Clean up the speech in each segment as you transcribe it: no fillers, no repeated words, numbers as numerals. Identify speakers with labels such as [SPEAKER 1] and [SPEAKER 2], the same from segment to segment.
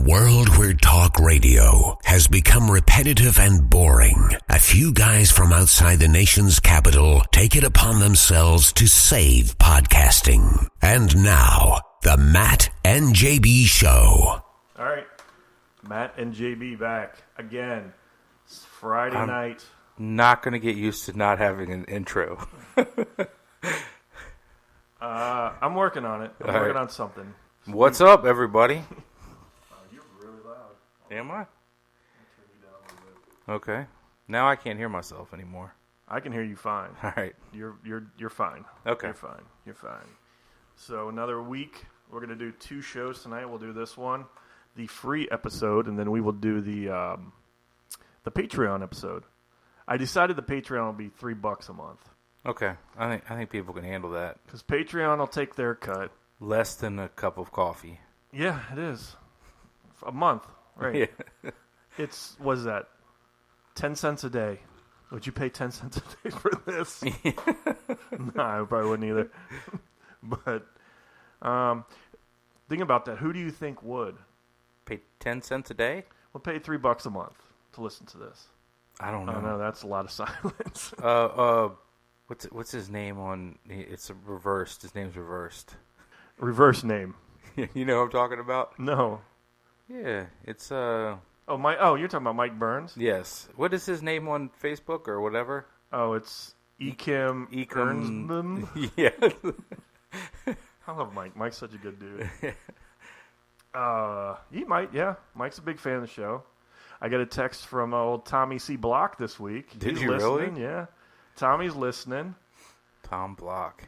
[SPEAKER 1] world where talk radio has become repetitive and boring, a few guys from outside the nation's capital take it upon themselves to save podcasting. And now, the Matt and JB Show.
[SPEAKER 2] All right, Matt and JB back again. It's Friday night.
[SPEAKER 3] Not going to get used to not having an intro.
[SPEAKER 2] I'm working on it. I'm working on something.
[SPEAKER 3] What's up, everybody?
[SPEAKER 2] You're really loud.
[SPEAKER 3] Am I?
[SPEAKER 2] I'll turn you down a little bit.
[SPEAKER 3] Okay. Now I can't hear myself anymore.
[SPEAKER 2] I can hear you fine.
[SPEAKER 3] All right.
[SPEAKER 2] You're fine.
[SPEAKER 3] Okay.
[SPEAKER 2] You're fine. So another week. We're gonna do 2 shows tonight. We'll do this one, the free episode, and then we will do the Patreon episode. I decided the Patreon will be $3 a month.
[SPEAKER 3] Okay. I think people can handle that.
[SPEAKER 2] Because Patreon will take their cut.
[SPEAKER 3] Less than a cup of coffee.
[SPEAKER 2] Yeah, it is. A month, right?
[SPEAKER 3] Yeah.
[SPEAKER 2] What is that? 10 cents a day. Would you pay 10 cents a day for this? No, I probably wouldn't either. But think about that. Who do you think would?
[SPEAKER 3] Pay 10 cents a day?
[SPEAKER 2] We'll pay $3 a month to listen to this.
[SPEAKER 3] I don't know.
[SPEAKER 2] Oh, no, that's a lot of silence.
[SPEAKER 3] What's his name on? It's reversed. His name's reversed.
[SPEAKER 2] Reverse name.
[SPEAKER 3] You know what I'm talking about?
[SPEAKER 2] No.
[SPEAKER 3] Yeah, it's
[SPEAKER 2] Oh, you're talking about Mike Burns?
[SPEAKER 3] Yes. What is his name on Facebook or whatever?
[SPEAKER 2] Oh, it's Ekim Earnsbom.
[SPEAKER 3] Yeah.
[SPEAKER 2] I love Mike. Mike's such a good dude. He might, yeah. Mike's a big fan of the show. I got a text from old Tommy C. Block this week.
[SPEAKER 3] Did
[SPEAKER 2] He's
[SPEAKER 3] you
[SPEAKER 2] listening,
[SPEAKER 3] really?
[SPEAKER 2] Yeah. Tommy's listening.
[SPEAKER 3] Tom Block.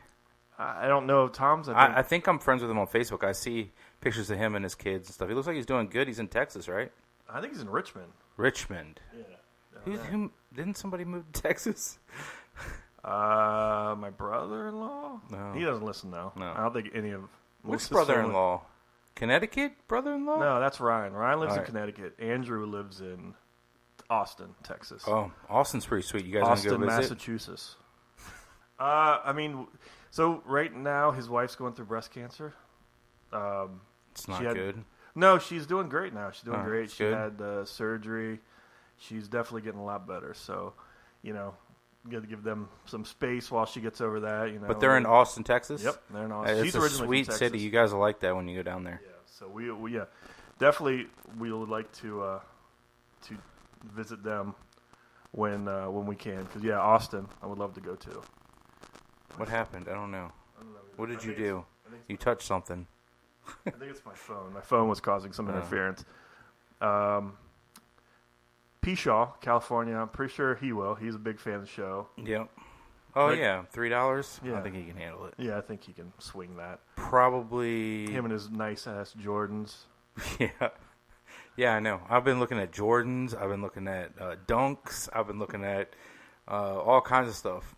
[SPEAKER 2] I don't know if Tom's.
[SPEAKER 3] I think I'm friends with him on Facebook. I see pictures of him and his kids and stuff. He looks like he's doing good. He's in Texas, right?
[SPEAKER 2] I think he's in Richmond.
[SPEAKER 3] Richmond.
[SPEAKER 2] Yeah.
[SPEAKER 3] Who didn't somebody move to Texas?
[SPEAKER 2] My brother-in-law?
[SPEAKER 3] No.
[SPEAKER 2] He doesn't listen, though.
[SPEAKER 3] No.
[SPEAKER 2] I don't think any of...
[SPEAKER 3] Which brother-in-law? Connecticut brother-in-law?
[SPEAKER 2] No, that's Ryan. Ryan lives
[SPEAKER 3] All
[SPEAKER 2] in
[SPEAKER 3] right.
[SPEAKER 2] Connecticut. Andrew lives in Austin, Texas.
[SPEAKER 3] Oh, Austin's pretty sweet. You guys want to
[SPEAKER 2] Austin,
[SPEAKER 3] go visit?
[SPEAKER 2] Massachusetts. So right now his wife's going through breast cancer.
[SPEAKER 3] It's not good.
[SPEAKER 2] No, she's doing great now. She's doing great. She
[SPEAKER 3] good.
[SPEAKER 2] had surgery. She's definitely getting a lot better. So, you got to give them some space while she gets over that.
[SPEAKER 3] But they're in Austin, Texas?
[SPEAKER 2] Yep, they're in Austin.
[SPEAKER 3] It's
[SPEAKER 2] She's
[SPEAKER 3] a
[SPEAKER 2] originally
[SPEAKER 3] sweet
[SPEAKER 2] from
[SPEAKER 3] city.
[SPEAKER 2] Texas.
[SPEAKER 3] You guys will like that when you go down there.
[SPEAKER 2] Yeah, so we definitely we would like to visit them when we can. Because Austin, I would love to go to.
[SPEAKER 3] What happened? I don't know. What did you
[SPEAKER 2] I
[SPEAKER 3] do?
[SPEAKER 2] think
[SPEAKER 3] You touched something.
[SPEAKER 2] I think it's my phone. My phone was causing some interference. Shaw, California. I'm pretty sure he will. He's a big fan of the show.
[SPEAKER 3] Yep. Oh,
[SPEAKER 2] Right.
[SPEAKER 3] yeah. $3?
[SPEAKER 2] Yeah.
[SPEAKER 3] I think he can handle it.
[SPEAKER 2] Yeah, I think he can swing that.
[SPEAKER 3] Probably.
[SPEAKER 2] Him and his nice-ass Jordans.
[SPEAKER 3] Yeah. Yeah, I know. I've been looking at Jordans. I've been looking at Dunks. I've been looking at all kinds of stuff.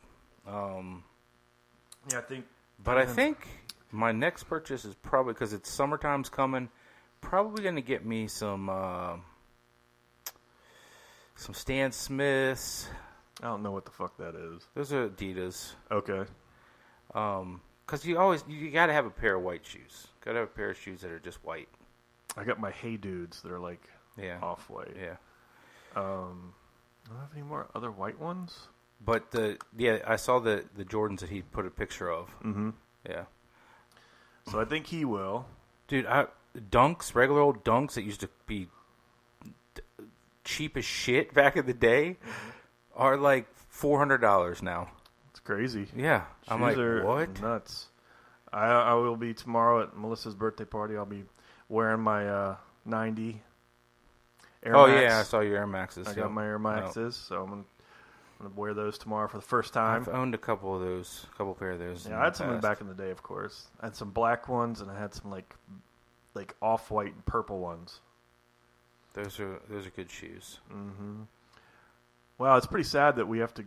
[SPEAKER 2] Yeah, I think.
[SPEAKER 3] But I think my next purchase is probably, because it's summertime's coming, probably going to get me some Stan Smiths.
[SPEAKER 2] I don't know what the fuck that is.
[SPEAKER 3] Those are Adidas.
[SPEAKER 2] Okay.
[SPEAKER 3] Because you got to have a pair of white shoes. Got to have a pair of shoes that are just white.
[SPEAKER 2] I got my Hey Dudes that are like off-white.
[SPEAKER 3] Yeah.
[SPEAKER 2] I don't have any more other white ones.
[SPEAKER 3] But I saw the Jordans that he put a picture of.
[SPEAKER 2] Mm-hmm.
[SPEAKER 3] Yeah.
[SPEAKER 2] So I think he will.
[SPEAKER 3] Dude, Dunks, regular old Dunks that used to be cheap as shit back in the day, are like $400 now.
[SPEAKER 2] It's crazy.
[SPEAKER 3] Yeah. I'm
[SPEAKER 2] Shoes
[SPEAKER 3] like,
[SPEAKER 2] are
[SPEAKER 3] what?
[SPEAKER 2] Nuts. I will be tomorrow at Melissa's birthday party. I'll be wearing my 90 Air Max.
[SPEAKER 3] Yeah, I saw your Air Maxes.
[SPEAKER 2] I got my Air Maxes, so I'm gonna wear those tomorrow for the first time.
[SPEAKER 3] I've owned a couple of those, a couple pair of those.
[SPEAKER 2] Yeah, I had some back in the day, of course. I had some black ones, and I had some like off-white and purple ones.
[SPEAKER 3] Those are good shoes.
[SPEAKER 2] Mm-hmm. Well, it's pretty sad that we have to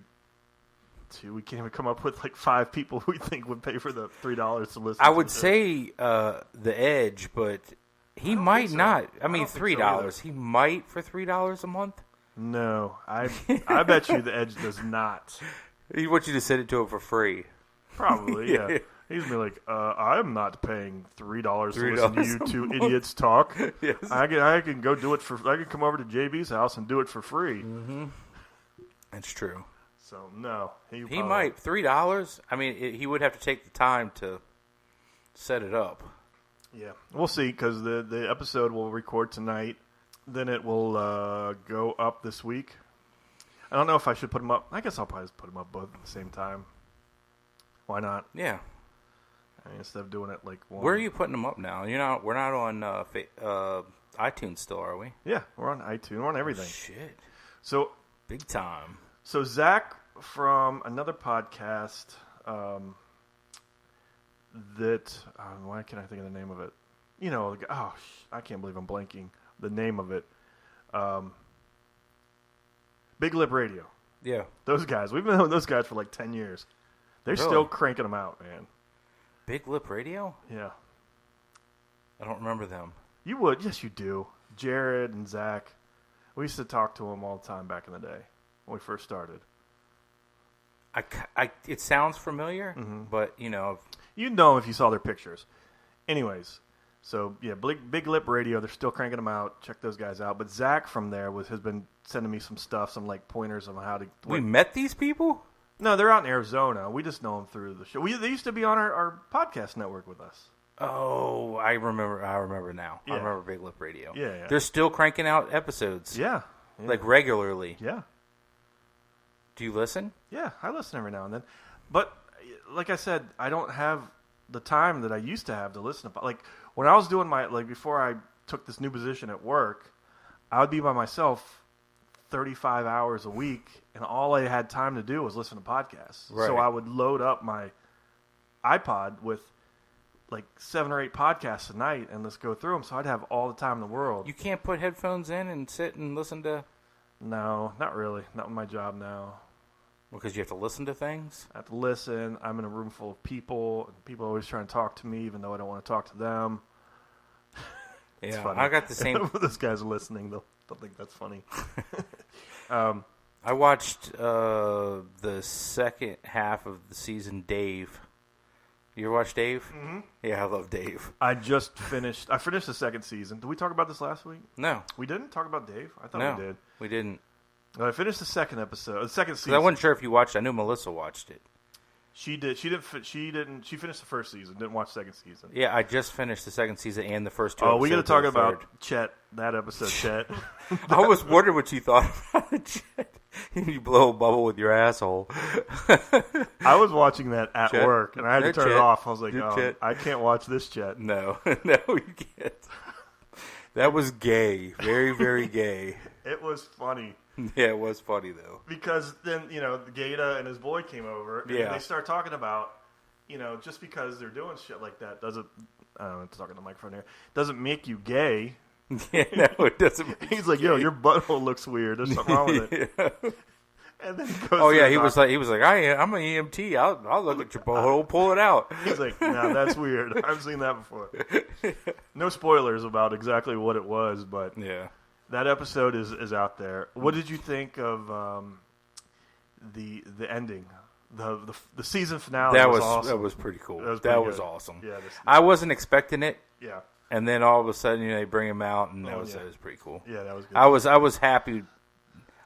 [SPEAKER 2] we can't even come up with like 5 people who we think would pay for the $3 to listen.
[SPEAKER 3] I would say the Edge, but he might not. I mean, $3. He might for $3 a month.
[SPEAKER 2] No, I bet you the Edge does not.
[SPEAKER 3] He wants you to send it to him for free.
[SPEAKER 2] Probably, yeah. He's gonna be like, I'm not paying $3 to listen to you two idiots talk.
[SPEAKER 3] Yes.
[SPEAKER 2] I can go do it I can come over to JB's house and do it for free.
[SPEAKER 3] Mm-hmm. That's true.
[SPEAKER 2] So no, he
[SPEAKER 3] might $3. I mean, he would have to take the time to set it up.
[SPEAKER 2] Yeah, we'll see because the episode will record tonight. Then it will go up this week. I don't know if I should put them up. I guess I'll probably just put them up both at the same time. Why not?
[SPEAKER 3] Yeah.
[SPEAKER 2] I mean, instead of doing it like one.
[SPEAKER 3] Where are you putting them up now? We're not on iTunes still, are we?
[SPEAKER 2] Yeah, we're on iTunes. We're on everything.
[SPEAKER 3] Shit.
[SPEAKER 2] So
[SPEAKER 3] big time.
[SPEAKER 2] So Zach from another podcast that why can't I think of the name of it? I can't believe I'm blanking the name of it. Big Lip Radio.
[SPEAKER 3] Yeah.
[SPEAKER 2] Those guys. We've been with those guys for like 10 years. They're still cranking them out, man.
[SPEAKER 3] Big Lip Radio?
[SPEAKER 2] Yeah.
[SPEAKER 3] I don't remember them.
[SPEAKER 2] You would. Yes, you do. Jared and Zach. We used to talk to them all the time back in the day when we first started.
[SPEAKER 3] It sounds familiar, but,
[SPEAKER 2] You'd know if you saw their pictures. Anyways, so, yeah, Big Lip Radio, they're still cranking them out. Check those guys out. But Zach from there has been sending me some stuff, some, like, pointers on how to...
[SPEAKER 3] We met these people?
[SPEAKER 2] No, they're out in Arizona. We just know them through the show. They used to be on our podcast network with us.
[SPEAKER 3] Oh, I remember now.
[SPEAKER 2] Yeah.
[SPEAKER 3] I remember Big Lip Radio.
[SPEAKER 2] Yeah.
[SPEAKER 3] They're still cranking out episodes.
[SPEAKER 2] Yeah.
[SPEAKER 3] Like, regularly.
[SPEAKER 2] Yeah.
[SPEAKER 3] Do you listen?
[SPEAKER 2] Yeah, I listen every now and then. But, like I said, I don't have the time that I used to have to listen to. Like, when I was doing before I took this new position at work, I would be by myself 35 hours a week, and all I had time to do was listen to podcasts.
[SPEAKER 3] Right.
[SPEAKER 2] So I would load up my iPod with like 7 or 8 podcasts a night and let's go through them. So I'd have all the time in the world.
[SPEAKER 3] You can't put headphones in and sit and listen to...
[SPEAKER 2] No, not really. Not with my job now.
[SPEAKER 3] Because you have to listen to things?
[SPEAKER 2] I have to listen. I'm in a room full of people. And people are always trying to talk to me even though I don't want to talk to them.
[SPEAKER 3] Yeah,
[SPEAKER 2] funny.
[SPEAKER 3] I got the same...
[SPEAKER 2] If those guys are listening, they'll think that's funny.
[SPEAKER 3] I watched the second half of the season, Dave. You ever watch Dave? Mm-hmm. Yeah, I love Dave.
[SPEAKER 2] I finished the second season. Did we talk about this last week?
[SPEAKER 3] No.
[SPEAKER 2] We didn't talk about Dave? I thought we did.
[SPEAKER 3] We didn't.
[SPEAKER 2] I finished the second season.
[SPEAKER 3] I wasn't sure if you watched it. I knew Melissa watched it.
[SPEAKER 2] She did. She didn't. She finished the first season. Didn't watch the second season.
[SPEAKER 3] Yeah, I just finished the second season and the first 2
[SPEAKER 2] episodes.
[SPEAKER 3] Oh,
[SPEAKER 2] we got to talk about Chet. That episode, Chet.
[SPEAKER 3] I was wondering what you thought about Chet. You blow a bubble with your asshole.
[SPEAKER 2] I was watching that at
[SPEAKER 3] Chet.
[SPEAKER 2] work, and I had to turn it off. I was like,
[SPEAKER 3] Chet.
[SPEAKER 2] I can't watch this, Chet.
[SPEAKER 3] No, you can't. That was gay. Very, very gay.
[SPEAKER 2] It was funny.
[SPEAKER 3] Yeah, it was funny, though.
[SPEAKER 2] Because then, Gaeta and his boy came over, and they start talking about, just because they're doing shit like that doesn't, I don't know, talking to the microphone here, doesn't make you gay.
[SPEAKER 3] Yeah, no, it doesn't.
[SPEAKER 2] He's like, yo, your butthole looks weird. There's something wrong with it. Yeah. And then he goes
[SPEAKER 3] he was like, I'm an EMT. I'll look at your butthole, pull it out.
[SPEAKER 2] He's like, no, that's weird. I've seen that before. No spoilers about exactly what it was, but
[SPEAKER 3] yeah.
[SPEAKER 2] That episode is out there. What did you think of the ending? The season finale was awesome.
[SPEAKER 3] That was pretty cool.
[SPEAKER 2] That
[SPEAKER 3] was awesome.
[SPEAKER 2] Yeah,
[SPEAKER 3] I wasn't expecting it.
[SPEAKER 2] Yeah.
[SPEAKER 3] And then all of a sudden, they bring him out, and that was pretty cool.
[SPEAKER 2] Yeah, that was good.
[SPEAKER 3] I was happy.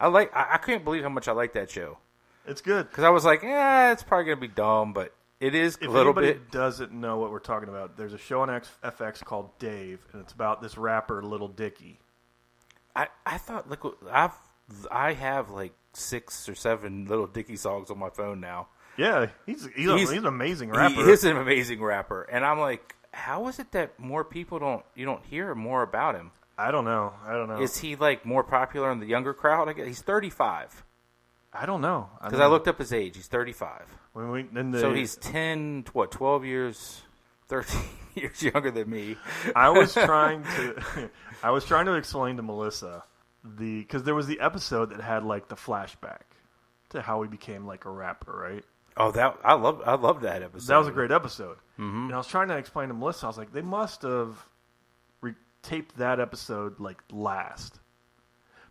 [SPEAKER 3] I couldn't believe how much I liked that show.
[SPEAKER 2] It's good.
[SPEAKER 3] Because I was like, it's probably going to be dumb, but it is a little bit.
[SPEAKER 2] If anybody doesn't know what we're talking about, there's a show on FX called Dave, and it's about this rapper, Little Dicky.
[SPEAKER 3] I thought, I have like 6 or 7 Little Dicky songs on my phone now.
[SPEAKER 2] Yeah, he's an amazing rapper.
[SPEAKER 3] He is an amazing rapper, and I'm like, how is it that more people you don't hear more about him?
[SPEAKER 2] I don't know.
[SPEAKER 3] Is he like more popular in the younger crowd? I guess he's 35.
[SPEAKER 2] I don't know.
[SPEAKER 3] Because I looked up his age. He's 35.
[SPEAKER 2] So
[SPEAKER 3] he's 12 years, 13 years younger than me.
[SPEAKER 2] I was trying to explain to Melissa because there was the episode that had like the flashback to how he became like a rapper, right?
[SPEAKER 3] Oh, I love that episode.
[SPEAKER 2] That was a great episode.
[SPEAKER 3] Mm-hmm.
[SPEAKER 2] And I was trying to explain to Melissa. I was like, they must have taped that episode like last,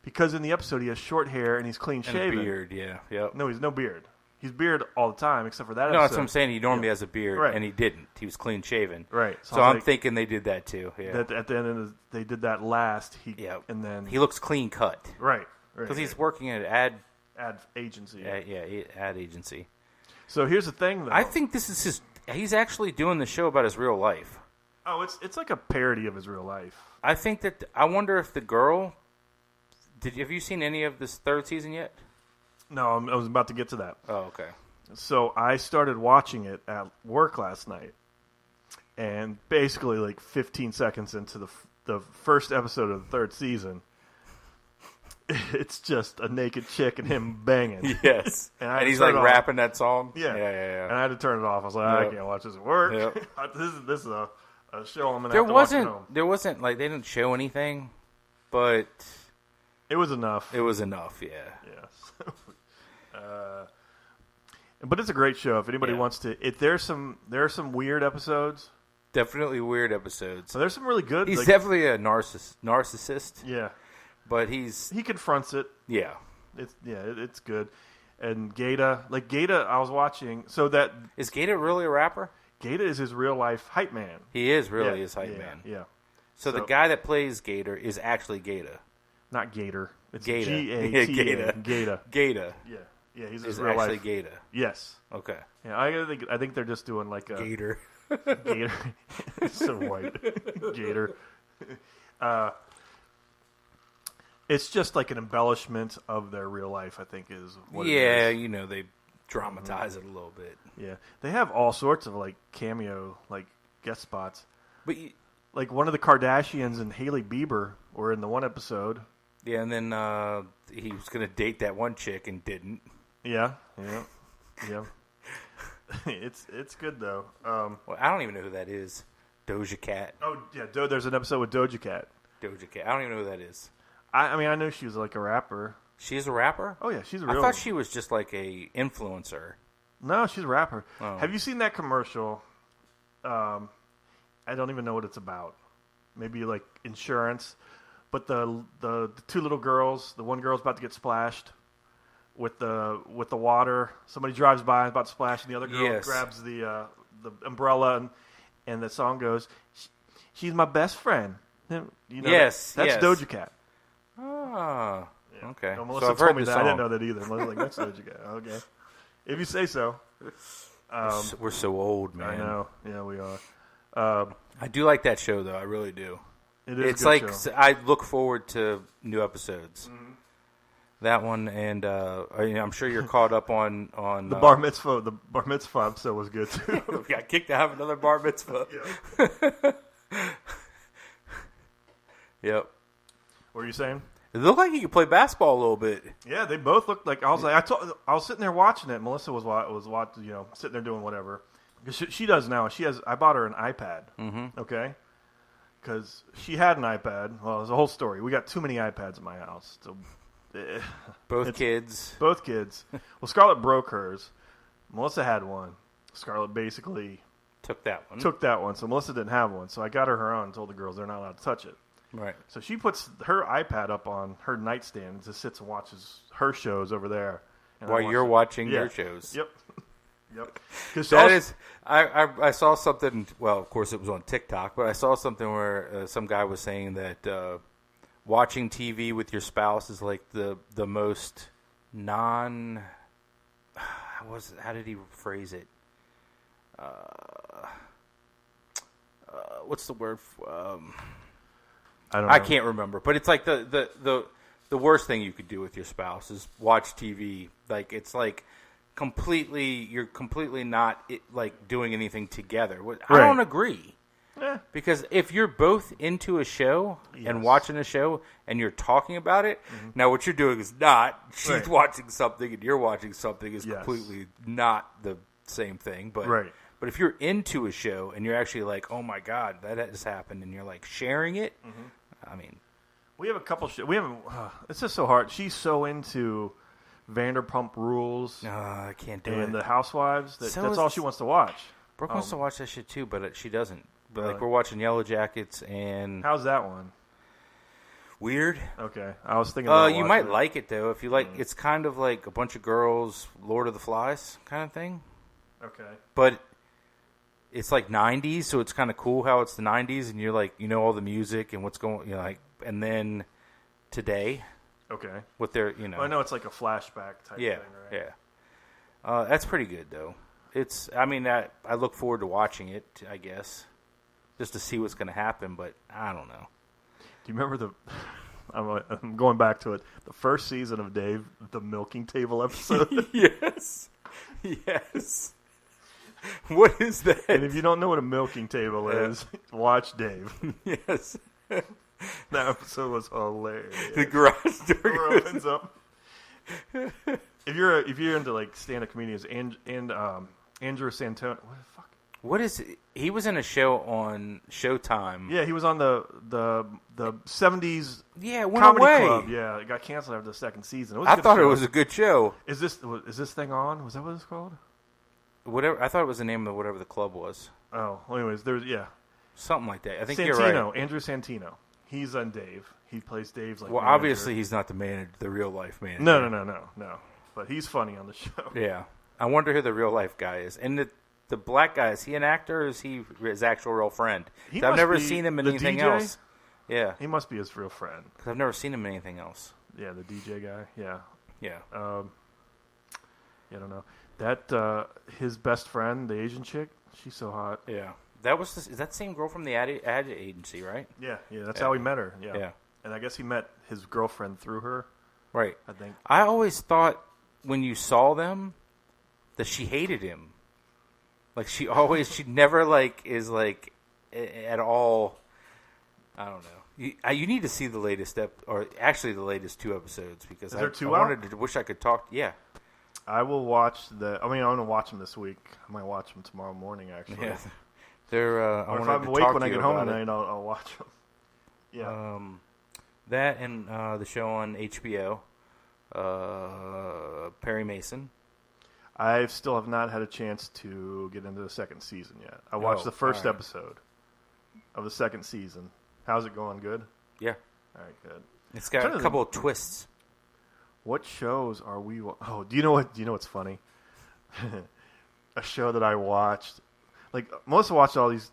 [SPEAKER 2] because in the episode he has short hair and he's clean shaven.
[SPEAKER 3] And a beard, yeah, yep.
[SPEAKER 2] No, he's no beard. He's beard all the time, except for that
[SPEAKER 3] No,
[SPEAKER 2] episode.
[SPEAKER 3] that's what I'm saying. He normally has a beard,
[SPEAKER 2] Right.
[SPEAKER 3] and he didn't. He was clean shaven.
[SPEAKER 2] Right.
[SPEAKER 3] So I'm thinking they did that too. Yeah.
[SPEAKER 2] That at the end, they did that last. And then
[SPEAKER 3] he looks clean cut.
[SPEAKER 2] Right.
[SPEAKER 3] Because he's working at ad
[SPEAKER 2] agency.
[SPEAKER 3] Ad agency.
[SPEAKER 2] So here's the thing, though.
[SPEAKER 3] I think this is his. He's actually doing the show about his real life.
[SPEAKER 2] Oh, it's like a parody of his real life.
[SPEAKER 3] I think that. I wonder if the girl. Have you seen any of this third season yet?
[SPEAKER 2] No, I was about to get to that.
[SPEAKER 3] Oh, okay.
[SPEAKER 2] So I started watching it at work last night, and basically like 15 seconds into the first episode of the third season, it's just a naked chick and him banging.
[SPEAKER 3] Yes. and he's like rapping that song.
[SPEAKER 2] Yeah.
[SPEAKER 3] Yeah.
[SPEAKER 2] And I had to turn it off. I was like, I can't watch this at work.
[SPEAKER 3] Yep.
[SPEAKER 2] This is a show I'm gonna have to watch at home.
[SPEAKER 3] There wasn't like they didn't show anything, but
[SPEAKER 2] it was enough.
[SPEAKER 3] It was enough. Yeah.
[SPEAKER 2] Yes. But it's a great show. If anybody wants to, there are some weird episodes.
[SPEAKER 3] Definitely weird episodes.
[SPEAKER 2] So there's some really good.
[SPEAKER 3] He's definitely a narcissist.
[SPEAKER 2] Yeah,
[SPEAKER 3] but
[SPEAKER 2] he confronts it.
[SPEAKER 3] Yeah,
[SPEAKER 2] it's good. And Gata, I was watching. So that
[SPEAKER 3] is Gata really a rapper?
[SPEAKER 2] Gata is his real life hype man.
[SPEAKER 3] He is really his hype man.
[SPEAKER 2] Yeah.
[SPEAKER 3] So the guy that plays Gator is actually Gata.
[SPEAKER 2] Not Gator. It's
[SPEAKER 3] Gata.
[SPEAKER 2] G-A-T-A.
[SPEAKER 3] Gata.
[SPEAKER 2] Gata. Yeah, he's his real life.
[SPEAKER 3] Gata.
[SPEAKER 2] Yes.
[SPEAKER 3] Okay.
[SPEAKER 2] Yeah, I think they're just doing like a
[SPEAKER 3] Gator.
[SPEAKER 2] Gator. So white. Gator. It's just like an embellishment of their real life, I think, is what it is.
[SPEAKER 3] They dramatize it a little bit.
[SPEAKER 2] Yeah. They have all sorts of like cameo, like guest spots.
[SPEAKER 3] But
[SPEAKER 2] like one of the Kardashians and Hailey Bieber were in the one episode.
[SPEAKER 3] Yeah, and then he was going to date that one chick and didn't.
[SPEAKER 2] Yeah. It's good though.
[SPEAKER 3] Well, I don't even know who that is. Doja Cat.
[SPEAKER 2] Oh yeah, there's an episode with Doja Cat.
[SPEAKER 3] Doja Cat. I don't even know who that is.
[SPEAKER 2] I mean, I knew she was like a rapper.
[SPEAKER 3] She's a rapper?
[SPEAKER 2] Oh yeah, she's a real.
[SPEAKER 3] I thought she was just like a influencer.
[SPEAKER 2] No, she's a rapper.
[SPEAKER 3] Oh.
[SPEAKER 2] Have you seen that commercial? I don't even know what it's about. Maybe like insurance, but the two little girls. The one girl's about to get splashed with the water. Somebody drives by, about to splash, and the other girl grabs the umbrella, and the song goes, "She's my best friend." That's Doja Cat.
[SPEAKER 3] Oh, yeah. Okay.
[SPEAKER 2] No, Melissa told me that. I didn't know that either. Melissa's like, that's Doja Cat. Okay. If you say so.
[SPEAKER 3] We're so old, man.
[SPEAKER 2] I know. Yeah, we are.
[SPEAKER 3] I do like that show, though. I really do.
[SPEAKER 2] It is
[SPEAKER 3] it's
[SPEAKER 2] a good
[SPEAKER 3] like
[SPEAKER 2] show.
[SPEAKER 3] I look forward to new episodes. Mm-hmm. That one, and I'm sure you're caught up on
[SPEAKER 2] the bar mitzvah. The bar mitzvah episode was good too.
[SPEAKER 3] We got kicked to have another bar mitzvah.
[SPEAKER 2] Yeah.
[SPEAKER 3] Yep.
[SPEAKER 2] What are you saying?
[SPEAKER 3] It looked like he could play basketball a little bit.
[SPEAKER 2] Yeah, they both looked like. I was sitting there watching it. Melissa was watching, sitting there doing whatever. Because she does now. I bought her an iPad.
[SPEAKER 3] Mm-hmm.
[SPEAKER 2] Okay. Because she had an iPad. Well, there's a whole story. We got too many iPads in my house. So,
[SPEAKER 3] both kids.
[SPEAKER 2] Both kids. Well, Scarlett broke hers. Melissa had one. Scarlett basically
[SPEAKER 3] took that one.
[SPEAKER 2] So Melissa didn't have one. So I got her own and told the girls they're not allowed to touch it.
[SPEAKER 3] Right. So
[SPEAKER 2] she puts her iPad up on her nightstand and just sits and watches her shows over there.
[SPEAKER 3] While you're watching your shows.
[SPEAKER 2] Yep. Yep.
[SPEAKER 3] I saw something, well, of course it was on TikTok, but I saw something where some guy was saying that watching TV with your spouse is like the most how did he phrase it? What's the word?
[SPEAKER 2] I don't know.
[SPEAKER 3] I can't remember, but it's like the worst thing you could do with your spouse is watch TV. Like it's like you're completely not like doing anything together. I don't agree.
[SPEAKER 2] Yeah.
[SPEAKER 3] Because if you're both into a show and watching a show and you're talking about it, now what you're doing is not. She's watching something and you're watching something is completely not the same thing. But But if you're into a show and you're actually like, oh my God, that has happened, and you're like sharing it, I mean,
[SPEAKER 2] we have a couple. We haven't. It's just so hard. She's so into Vanderpump Rules.
[SPEAKER 3] I can't do it.
[SPEAKER 2] And the Housewives. That's all she wants to watch.
[SPEAKER 3] Brooke wants to watch that shit too, but she doesn't. But like we're watching Yellow Jackets and
[SPEAKER 2] how's that one?
[SPEAKER 3] Weird.
[SPEAKER 2] Okay, I was thinking about
[SPEAKER 3] you might like it, though. If you like, it's kind of like a bunch of girls, Lord of the Flies kind of thing.
[SPEAKER 2] Okay.
[SPEAKER 3] But it's like 90s, so it's kind of cool how it's the 90s, and you're like, you know all the music and what's going, like, and then today.
[SPEAKER 2] Okay.
[SPEAKER 3] With their,
[SPEAKER 2] Well, I know it's like a flashback type thing, right?
[SPEAKER 3] Yeah. That's pretty good, though. I look forward to watching it, I guess, just to see what's going to happen, but I don't know.
[SPEAKER 2] Do you remember I'm going back to it, the first season of Dave, the milking table episode?
[SPEAKER 3] Yes. What is that?
[SPEAKER 2] And if you don't know what a milking table is, watch Dave.
[SPEAKER 3] Yes.
[SPEAKER 2] That episode was hilarious.
[SPEAKER 3] The garage door
[SPEAKER 2] opens up. If you're into like stand-up comedians and Andrew Santone, what the fuck?
[SPEAKER 3] What is it? He was in a show on Showtime.
[SPEAKER 2] Yeah, he was on the 70s
[SPEAKER 3] comedy
[SPEAKER 2] club. Yeah, it got canceled after the second season.
[SPEAKER 3] I thought it was a good show.
[SPEAKER 2] Is this thing on? Was that what it's called?
[SPEAKER 3] Whatever. I thought it was the name of whatever the club was.
[SPEAKER 2] Oh, well, anyways, there's
[SPEAKER 3] something like that. I think
[SPEAKER 2] Santino,
[SPEAKER 3] you're right.
[SPEAKER 2] Andrew Santino. He's on Dave. He plays Dave's like.
[SPEAKER 3] Well,
[SPEAKER 2] manager.
[SPEAKER 3] Obviously he's not the real life manager.
[SPEAKER 2] No. But he's funny on the show.
[SPEAKER 3] Yeah, I wonder who the real life guy is. And the black guy, is he an actor or is he his actual real friend? I've never seen him in anything else. Yeah,
[SPEAKER 2] he must be his real friend.
[SPEAKER 3] Because I've never seen him in anything else.
[SPEAKER 2] Yeah, the DJ guy. Yeah.
[SPEAKER 3] Yeah.
[SPEAKER 2] I don't know. That his best friend, the Asian chick, she's so hot.
[SPEAKER 3] Yeah. Is that the same girl from the ad agency, right?
[SPEAKER 2] Yeah. That's how he met her.
[SPEAKER 3] Yeah.
[SPEAKER 2] And I guess he met his girlfriend through her.
[SPEAKER 3] Right.
[SPEAKER 2] I think.
[SPEAKER 3] I always thought when you saw them that she hated him. Like she never like is like at all. I don't know. You need to see the latest or actually the latest 2 episodes because
[SPEAKER 2] Is there 2
[SPEAKER 3] I
[SPEAKER 2] out?
[SPEAKER 3] wanted to wish I could talk. Yeah.
[SPEAKER 2] I will watch I'm going to watch them this week. I might watch them tomorrow morning, actually.
[SPEAKER 3] Yeah. They're.
[SPEAKER 2] Or if I'm awake when I get home tonight, I'll watch them. Yeah.
[SPEAKER 3] That and the show on HBO, Perry Mason.
[SPEAKER 2] I still have not had a chance to get into the second season yet. I watched the first episode of the second season. How's it going? Good?
[SPEAKER 3] Yeah.
[SPEAKER 2] All right, good.
[SPEAKER 3] It's got a couple of twists.
[SPEAKER 2] What shows are we... Oh, do you know what's funny? A show that I watched... Like, Melissa watched all these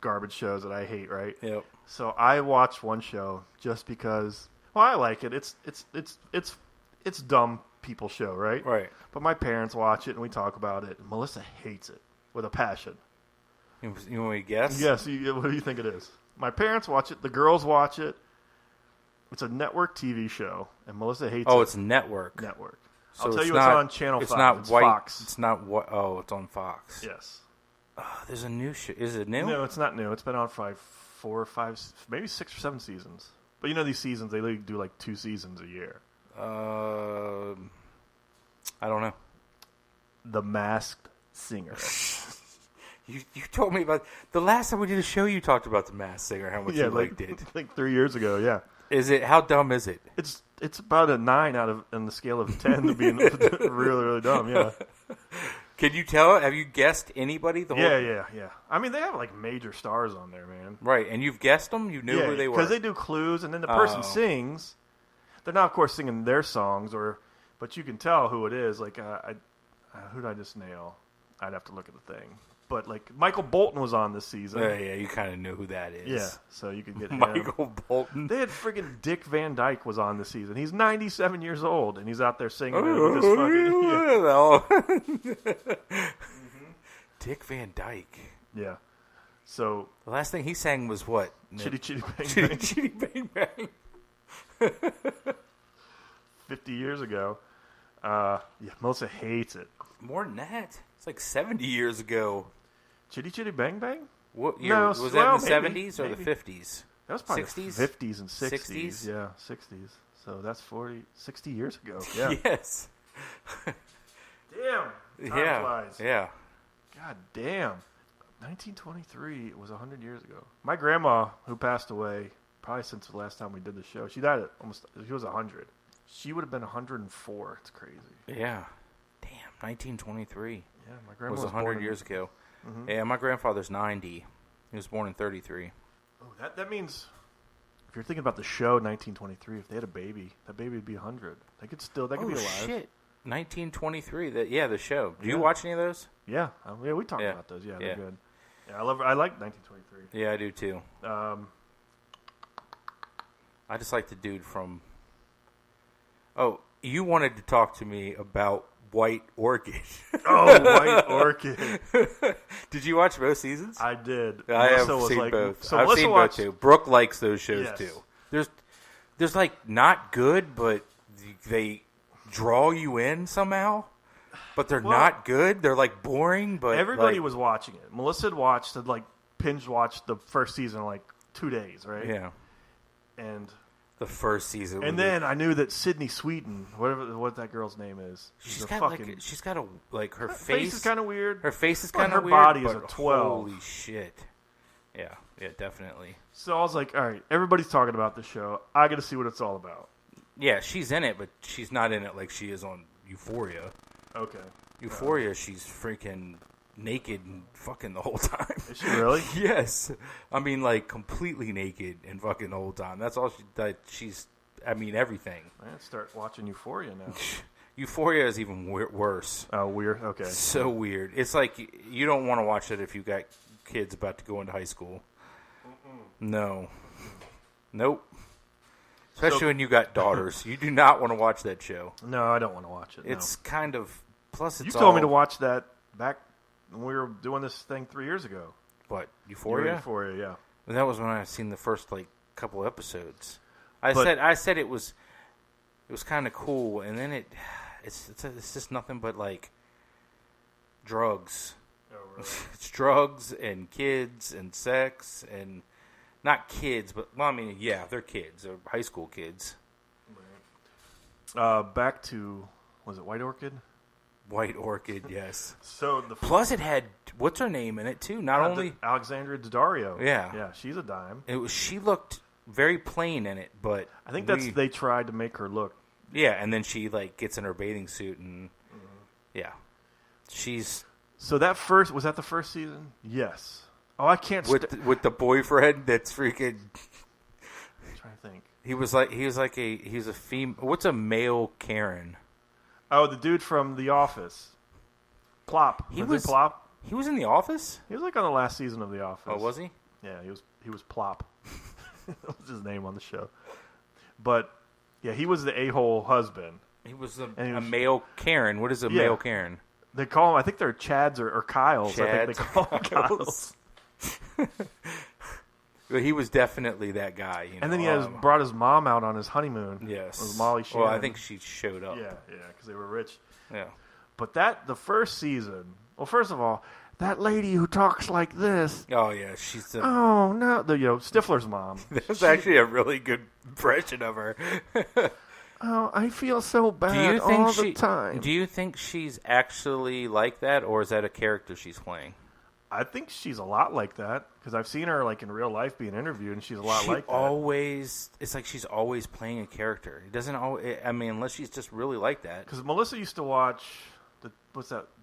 [SPEAKER 2] garbage shows that I hate, right?
[SPEAKER 3] Yep.
[SPEAKER 2] So I watched one show just because... Well, I like it. It's dumb people show, right?
[SPEAKER 3] Right.
[SPEAKER 2] But my parents watch it, and we talk about it. And Melissa hates it with a passion.
[SPEAKER 3] You want me to guess?
[SPEAKER 2] Yes. What do you think it is? My parents watch it. The girls watch it. It's a network TV show, and Melissa hates it.
[SPEAKER 3] Oh, it's network.
[SPEAKER 2] Network.
[SPEAKER 3] So
[SPEAKER 2] I'll tell you it's on Channel 5.
[SPEAKER 3] It's not
[SPEAKER 2] it's
[SPEAKER 3] white.
[SPEAKER 2] Fox.
[SPEAKER 3] It's not what? Oh, it's on Fox.
[SPEAKER 2] Yes.
[SPEAKER 3] There's a new show. Is it new?
[SPEAKER 2] No, it's not new. It's been on for 4 or 5, maybe 6 or 7 seasons. But you know these seasons, they do like 2 seasons a year.
[SPEAKER 3] I don't know.
[SPEAKER 2] The Masked Singer.
[SPEAKER 3] You told me about the last time we did a show. You talked about the Masked Singer. How much you liked it?
[SPEAKER 2] Like 3 years ago. Yeah.
[SPEAKER 3] Is it? How dumb is it?
[SPEAKER 2] It's about a 9 on the scale of 10 to being really, really dumb. Yeah.
[SPEAKER 3] Can you tell? Have you guessed anybody?
[SPEAKER 2] Yeah. I mean, they have like major stars on there, man.
[SPEAKER 3] Right, and you've guessed them. You knew who they were
[SPEAKER 2] because they do clues, and then the person sings. They're not, of course, singing their songs, but you can tell who it is. Like, who did I just nail? I'd have to look at the thing. But like Michael Bolton was on this season.
[SPEAKER 3] Yeah, you kind of knew who that is.
[SPEAKER 2] Yeah, so you could get him.
[SPEAKER 3] Michael Bolton.
[SPEAKER 2] They had friggin' Dick Van Dyke was on this season. He's 97 years old, and he's out there singing with his fucking...
[SPEAKER 3] Dick Van Dyke.
[SPEAKER 2] Yeah. So
[SPEAKER 3] the last thing he sang was what?
[SPEAKER 2] Chitty Chitty Bang Bang.
[SPEAKER 3] Chitty Bang Bang.
[SPEAKER 2] 50 years ago. Melissa hates it.
[SPEAKER 3] More than that. It's like 70 years ago.
[SPEAKER 2] Chitty Chitty Bang Bang?
[SPEAKER 3] What year?
[SPEAKER 2] No,
[SPEAKER 3] was that in the 70s or the 50s?
[SPEAKER 2] That was probably
[SPEAKER 3] 60s?
[SPEAKER 2] 50s and 60s. Yeah, 60s. So that's 60 years ago. Yeah.
[SPEAKER 3] Yes.
[SPEAKER 2] Damn. Time flies.
[SPEAKER 3] Yeah.
[SPEAKER 2] God damn. 1923 was 100 years ago. My grandma, who passed away probably since the last time we did the show, she died she was 100. She would have been 104. It's crazy.
[SPEAKER 3] Yeah. Damn, 1923.
[SPEAKER 2] Yeah, my grandma was
[SPEAKER 3] 100 years ago.
[SPEAKER 2] Mm-hmm.
[SPEAKER 3] Yeah, my grandfather's 90. He was born in 33.
[SPEAKER 2] Oh, that means if you're thinking about the show 1923, if they had a baby, that baby would be 100. That could be alive.
[SPEAKER 3] Shit. 1923. The show. Do you watch any of those?
[SPEAKER 2] Yeah. We talked about those. Yeah, they're good. Yeah, I like 1923.
[SPEAKER 3] Yeah, I do too. I just like the dude from... Oh, you wanted to talk to me about White Orchid.
[SPEAKER 2] Oh, White Orchid.
[SPEAKER 3] Did you watch both seasons?
[SPEAKER 2] I did.
[SPEAKER 3] I have seen both. So I've seen both too. Brooke likes those shows too. There's like not good, but they draw you in somehow. But they're not good. They're like boring. But
[SPEAKER 2] everybody was watching it. Melissa had binge watched the first season in like 2 days, right?
[SPEAKER 3] Yeah.
[SPEAKER 2] And
[SPEAKER 3] the first season.
[SPEAKER 2] And then I knew that Sydney Sweeten, what that girl's name is,
[SPEAKER 3] she's got her
[SPEAKER 2] face is kind of weird.
[SPEAKER 3] Her face is kind of weird.
[SPEAKER 2] Her body is a 12.
[SPEAKER 3] Holy shit. Yeah, definitely.
[SPEAKER 2] So I was like, all right, everybody's talking about this show. I got to see what it's all about.
[SPEAKER 3] Yeah, she's in it, but she's not in it like she is on Euphoria.
[SPEAKER 2] Okay.
[SPEAKER 3] Euphoria, she's freaking naked and fucking the whole time.
[SPEAKER 2] Is she really?
[SPEAKER 3] Yes. I mean, like, completely naked and fucking the whole time. That's all she's, everything.
[SPEAKER 2] I have to start watching Euphoria now.
[SPEAKER 3] Euphoria is even worse.
[SPEAKER 2] Oh, weird? Okay.
[SPEAKER 3] So weird. It's like, you don't want to watch it if you got kids about to go into high school. No. Nope. Especially when you got daughters. You do not want to watch that show.
[SPEAKER 2] No, I don't want to watch it.
[SPEAKER 3] It's kind of, plus it's
[SPEAKER 2] You told me to watch that back when we were doing this thing 3 years ago.
[SPEAKER 3] What, Euphoria?
[SPEAKER 2] Euphoria, yeah.
[SPEAKER 3] Well, that was when I seen the first couple episodes. I said it was kind of cool, and then it's just nothing but like drugs.
[SPEAKER 2] Oh, really?
[SPEAKER 3] It's drugs and kids and sex and not kids, but they're kids. They're high school kids.
[SPEAKER 2] Right. Back to, was it White Orchid?
[SPEAKER 3] White Orchid, yes.
[SPEAKER 2] So
[SPEAKER 3] plus it had what's her name in it too. Not only
[SPEAKER 2] Alexandra Daddario.
[SPEAKER 3] Yeah,
[SPEAKER 2] she's a dime.
[SPEAKER 3] She looked very plain in it, but
[SPEAKER 2] I think they tried to make her look.
[SPEAKER 3] Yeah, and then she gets in her bathing suit and she's.
[SPEAKER 2] So that was that the first season? Yes. Oh, I can't.
[SPEAKER 3] With the boyfriend that's freaking.
[SPEAKER 2] I'm trying to think.
[SPEAKER 3] He was a female. What's a male Karen?
[SPEAKER 2] Oh, the dude from The Office. Plop.
[SPEAKER 3] He was
[SPEAKER 2] Plop.
[SPEAKER 3] He was in The Office?
[SPEAKER 2] He was on the last season of The Office.
[SPEAKER 3] Oh, was he?
[SPEAKER 2] Yeah, he was Plop. That was his name on the show. But yeah, he was the a-hole husband.
[SPEAKER 3] He was a male Karen. What is a male Karen?
[SPEAKER 2] They call him, I think they're Chads or Kyles. I think they call him Kyles.
[SPEAKER 3] But he was definitely that guy.
[SPEAKER 2] And then he brought his mom out on his honeymoon.
[SPEAKER 3] Yes.
[SPEAKER 2] It was Molly Shannon.
[SPEAKER 3] Well, I think she showed up.
[SPEAKER 2] Yeah, because they were rich.
[SPEAKER 3] Yeah.
[SPEAKER 2] But the first season, well, first of all, that lady who talks like this.
[SPEAKER 3] Oh, yeah. She's
[SPEAKER 2] oh, no. Stifler's mom.
[SPEAKER 3] That's actually a really good impression of her.
[SPEAKER 2] Oh, I feel so bad all the time.
[SPEAKER 3] Do you think she's actually like that, or is that a character she's playing?
[SPEAKER 2] I think she's a lot like that, because I've seen her in real life being interviewed, and she's a lot like that.
[SPEAKER 3] It's like she's always playing a character. It doesn't always, unless she's just really like that.
[SPEAKER 2] Because Melissa used to watch,